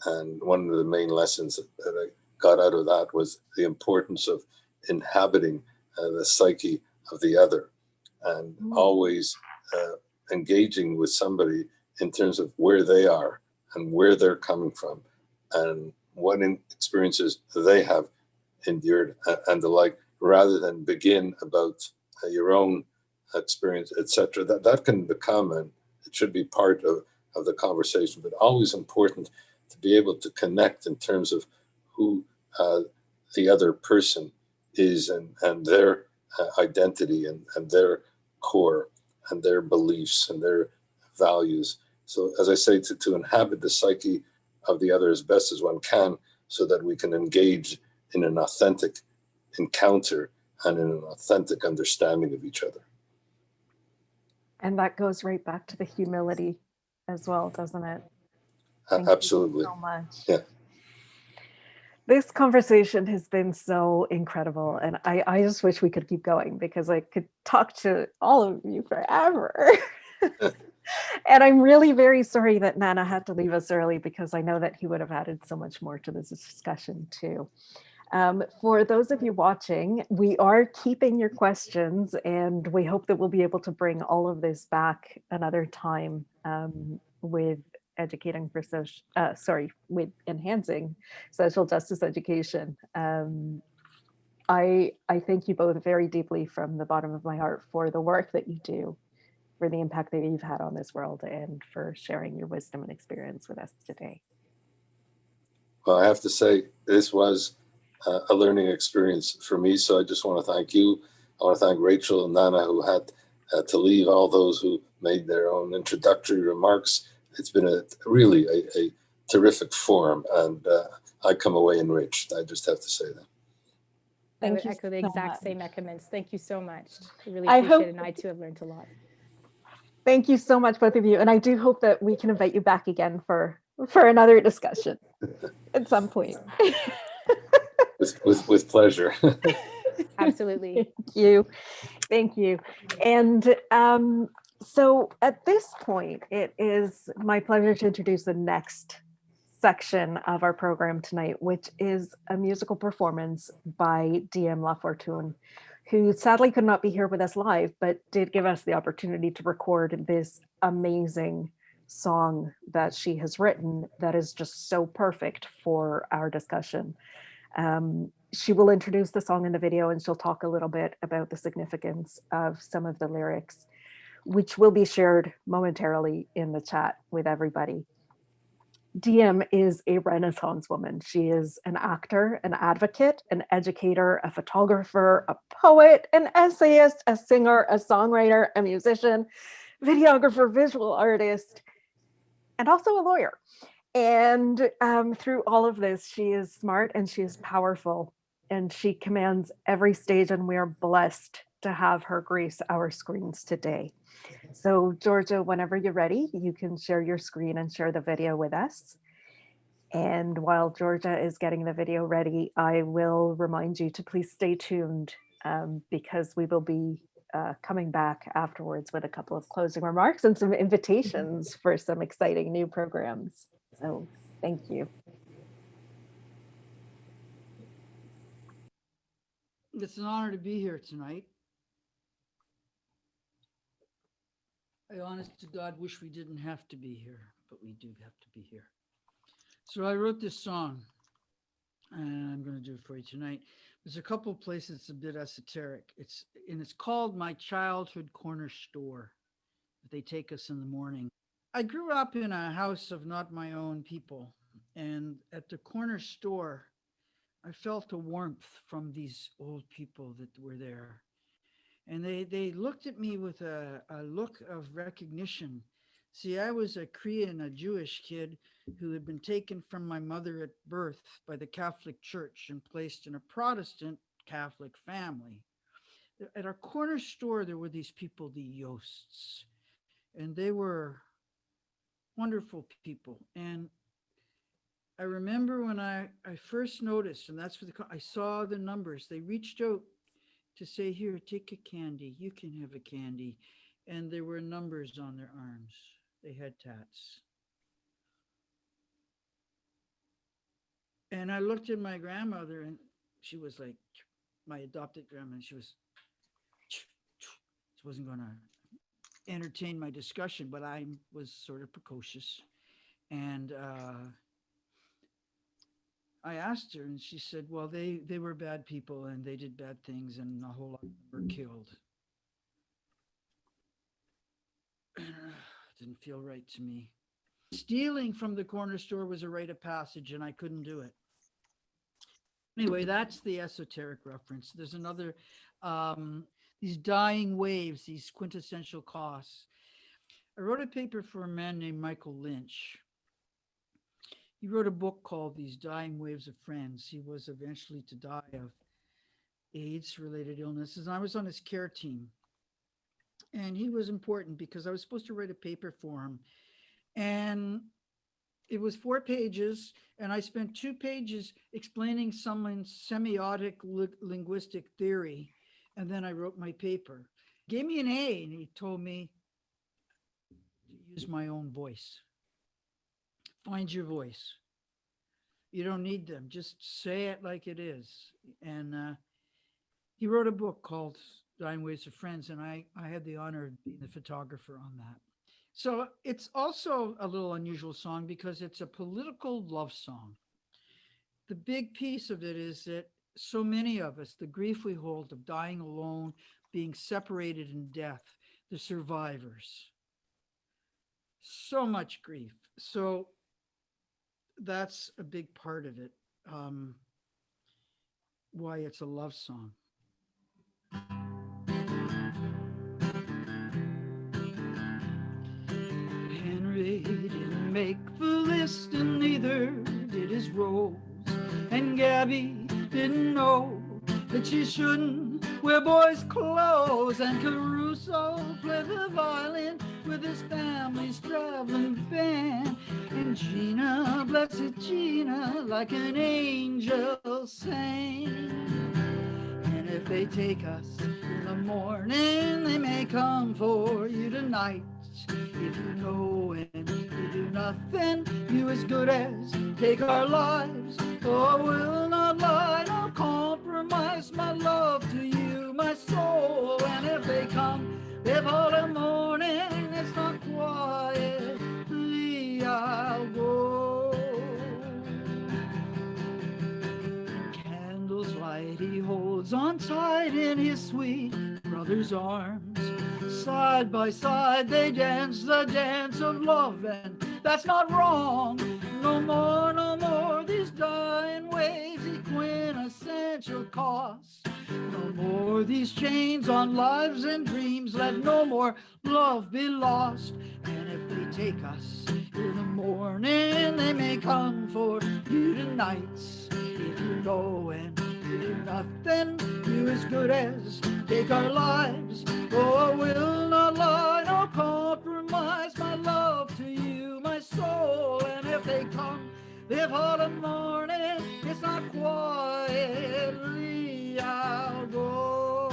And one of the main lessons that I got out of that was the importance of inhabiting the psyche of the other, and always engaging with somebody in terms of where they are and where they're coming from and what experiences they have endured and the like, rather than begin about your own experience, etc. That can become, and it should be part of the conversation, but always important to be able to connect in terms of who the other person is and their identity and their core and their beliefs and their values. So as I say, to inhabit the psyche of the other as best as one can, so that we can engage in an authentic encounter and in an authentic understanding of each other. And that goes right back to the humility as well, doesn't it? Thank you Absolutely. so much. Yeah. This conversation has been so incredible, and I just wish we could keep going because I could talk to all of you forever. And I'm really very sorry that Nana had to leave us early because I know that he would have added so much more to this discussion too. For those of you watching, we are keeping your questions, and we hope that we'll be able to bring all of this back another time with educating for with enhancing social justice education. I thank you both very deeply from the bottom of my heart for the work that you do, for the impact that you've had on this world, and for sharing your wisdom and experience with us today. Well, I have to say, this was a learning experience for me. So I just want to thank you. I want to thank Rachel and Nana, who had to leave, all those who made their own introductory remarks. It's been really a terrific forum, and I come away enriched. I just have to say that. I would Thank you echo the so exact same much. comments. Thank you so much. I really I appreciate hope- it, and I too have learned a lot. Thank you so much, both of you. And I do hope that we can invite you back again for another discussion at some point. With pleasure. Absolutely. Thank you. Thank you. And so at this point, it is my pleasure to introduce the next section of our program tonight, which is a musical performance by DM La Fortune, who sadly could not be here with us live, but did give us the opportunity to record this amazing song that she has written that is just so perfect for our discussion. She will introduce the song in the video, and she'll talk a little bit about the significance of some of the lyrics, which will be shared momentarily in the chat with everybody. DM is a Renaissance woman. She is an actor, an advocate, an educator, a photographer, a poet, an essayist, a singer, a songwriter, a musician, videographer, visual artist, and also a lawyer. And through all of this, she is smart and she is powerful, and she commands every stage, and we are blessed to have her grace our screens today. So Georgia, whenever you're ready, you can share your screen and share the video with us. And while Georgia is getting the video ready, I will remind you to please stay tuned because we will be coming back afterwards with a couple of closing remarks and some invitations for some exciting new programs. So thank you. It's an honor to be here tonight. I honest to God wish we didn't have to be here, but we do have to be here. So I wrote this song, and I'm going to do it for you tonight. There's a couple of places it's a bit esoteric. It's called My Childhood Corner Store. They take us in the morning. I grew up in a house of not my own people, and at the corner store, I felt a warmth from these old people that were there. And they looked at me with a look of recognition. See, I was a Korean, a Jewish kid who had been taken from my mother at birth by the Catholic Church and placed in a Protestant Catholic family. At our corner store, there were these people, the Yosts, and they were wonderful people. And I remember when I first noticed, and that's what I saw the numbers, they reached out to say, here, take a candy, you can have a candy. And there were numbers on their arms. They had tats. And I looked at my grandmother, and she was like, my adopted grandma, she wasn't going to entertain my discussion, but I was sort of precocious. And I asked her, and she said, well, they were bad people, and they did bad things, and a whole lot of them were killed. Didn't feel right to me. stealing from the corner store was a rite of passage and I couldn't do it. Anyway, that's the esoteric reference. There's another, these dying waves, these quintessential costs. I wrote a paper for a man named Michael Lynch. He wrote a book called These Dying Waves of Friends. He was eventually to die of AIDS-related illnesses. And I was on his care team. And he was important because I was supposed to write a paper for him. And it was 4 pages, and I spent 2 pages explaining someone's semiotic linguistic theory. And then I wrote my paper. Gave me an A, and he told me to use my own voice. Find your voice. You don't need them. Just say it like it is. And he wrote a book called Dying Waves of Friends, and I had the honor of being the photographer on that. So it's also a little unusual song because it's a political love song. The big piece of it is that so many of us, the grief we hold of dying alone, being separated in death, the survivors, so much grief. So that's a big part of it, why it's a love song. Henry didn't make the list, and neither did his rose. And Gabby didn't know that she shouldn't wear boys' clothes. And Caruso played the violin with his family's traveling band. And Gina, blessed Gina, like an angel sang. And if they take us in the morning, they may come for you tonight. If you know and you do nothing, you as good as take our lives. Oh, I will not lie, no compromise my love to you, my soul. And if they come, if all the morning it's not quietly, I'll go. Candles light, he holds on tight in his sweet brother's arms. Side by side they dance the dance of love, and that's not wrong. No more, no more, these dying waves, the quintessential cost. No more these chains on lives and dreams, let no more love be lost. And if they take us in the morning, they may come for you tonight. If you know and you do nothing, you as good as take our lives. Oh, I will not lie, no compromise my love to you, my soul. And if they come, if all the morning it's not quietly, I'll go.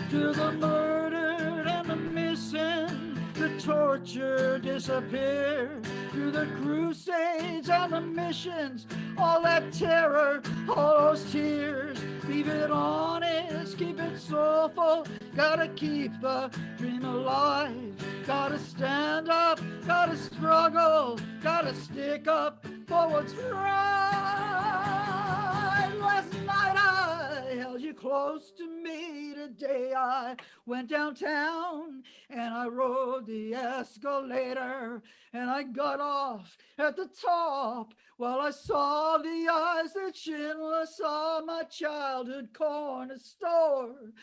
To the murdered and the missing, the torture disappear. Through the crusades and the missions, all that terror, all those tears, leave it honest, keep it soulful. Gotta keep the dream alive. Gotta stand up, gotta struggle, gotta stick up for what's right. Last night I held you close to me. Today I went downtown and I rode the escalator and I got off at the top while I saw the eyes that Schindler saw, my childhood corner store.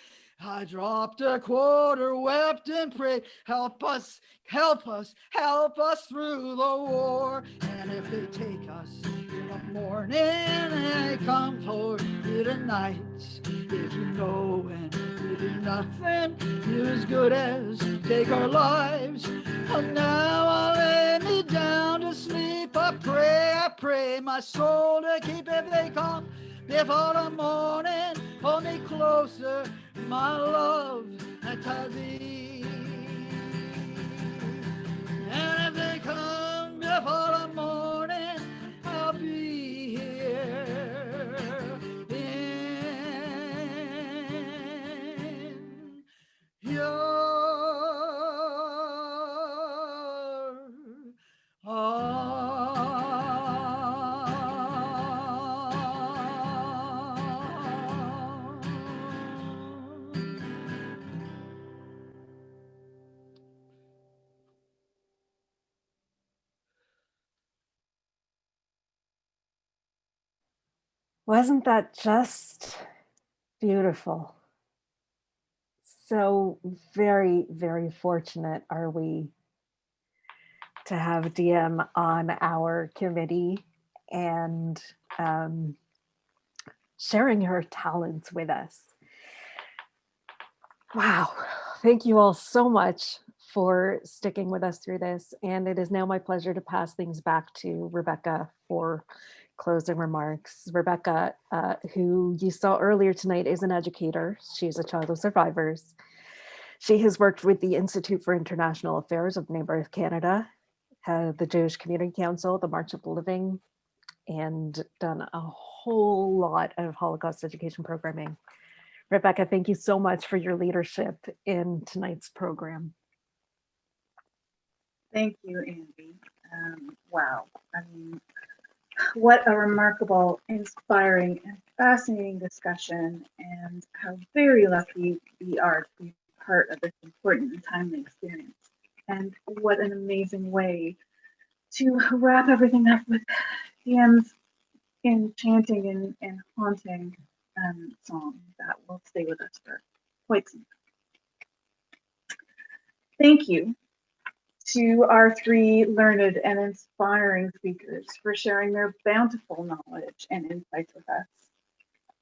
I dropped a quarter, wept and prayed, help us, help us, help us through the war. And if they take us in the morning, they come for you tonight. If you know and you do nothing, you as good as take our lives. And now I lay me down to sleep. I pray my soul to keep. If they come before the morning, hold me closer, my love, to thee. And if they come before the morning, I'll be here in your Wasn't that just beautiful? So very, very fortunate are we to have DM on our committee and sharing her talents with us. Wow. Thank you all so much for sticking with us through this. And it is now my pleasure to pass things back to Rebecca for closing remarks. Rebecca, who you saw earlier tonight, is an educator. She's a child of survivors. She has worked with the Institute for International Affairs of Neighbor of Canada, the Jewish Community Council, the March of the Living, and done a whole lot of Holocaust education programming. Rebecca, thank you so much for your leadership in tonight's program. Thank you, Andy. Wow. I mean, what a remarkable, inspiring, and fascinating discussion, and how very lucky we are to be part of this important and timely experience. And what an amazing way to wrap everything up with DM's enchanting and haunting song that will stay with us for quite some time. Thank you to our three learned and inspiring speakers for sharing their bountiful knowledge and insights with us.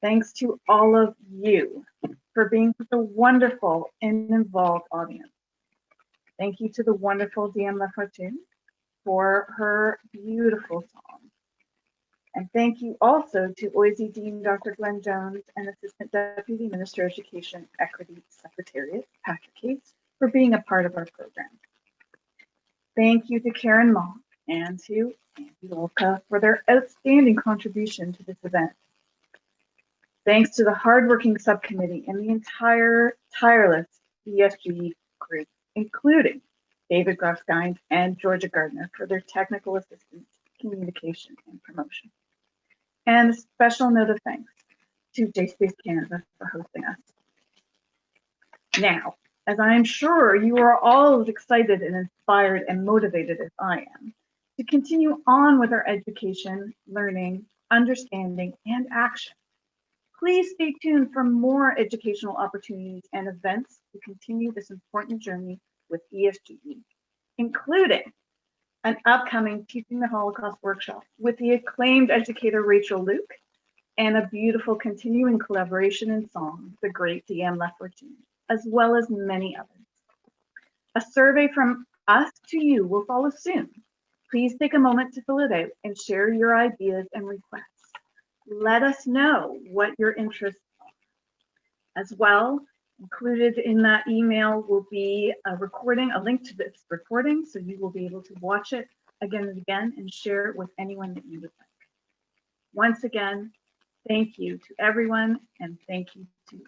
Thanks to all of you for being such a wonderful and involved audience. Thank you to the wonderful DM Lafortune for her beautiful song. And thank you also to OISE Dean Dr. Glenn Jones and Assistant Deputy Minister of Education Equity Secretariat, Patrick Cates, for being a part of our program. Thank you to Karen Mock and to Andy Olka for their outstanding contribution to this event. Thanks to the hardworking subcommittee and the entire tireless ESG group, including David Grafskind and Georgia Gardner for their technical assistance, communication, and promotion. And a special note of thanks to JSpace Canada for hosting us. Now, as I am sure you are all as excited and inspired and motivated as I am to continue on with our education, learning, understanding, and action, please stay tuned for more educational opportunities and events to continue this important journey with ESGE, including an upcoming Teaching the Holocaust workshop with the acclaimed educator Rachel Luke, and a beautiful continuing collaboration in song, the great DM Lafortune, as well as many others. A survey from us to you will follow soon. Please take a moment to fill it out and share your ideas and requests. Let us know what your interests are. As well, included in that email will be a recording, a link to this recording, so you will be able to watch it again and again and share it with anyone that you would like. Once again, thank you to everyone, and thank you to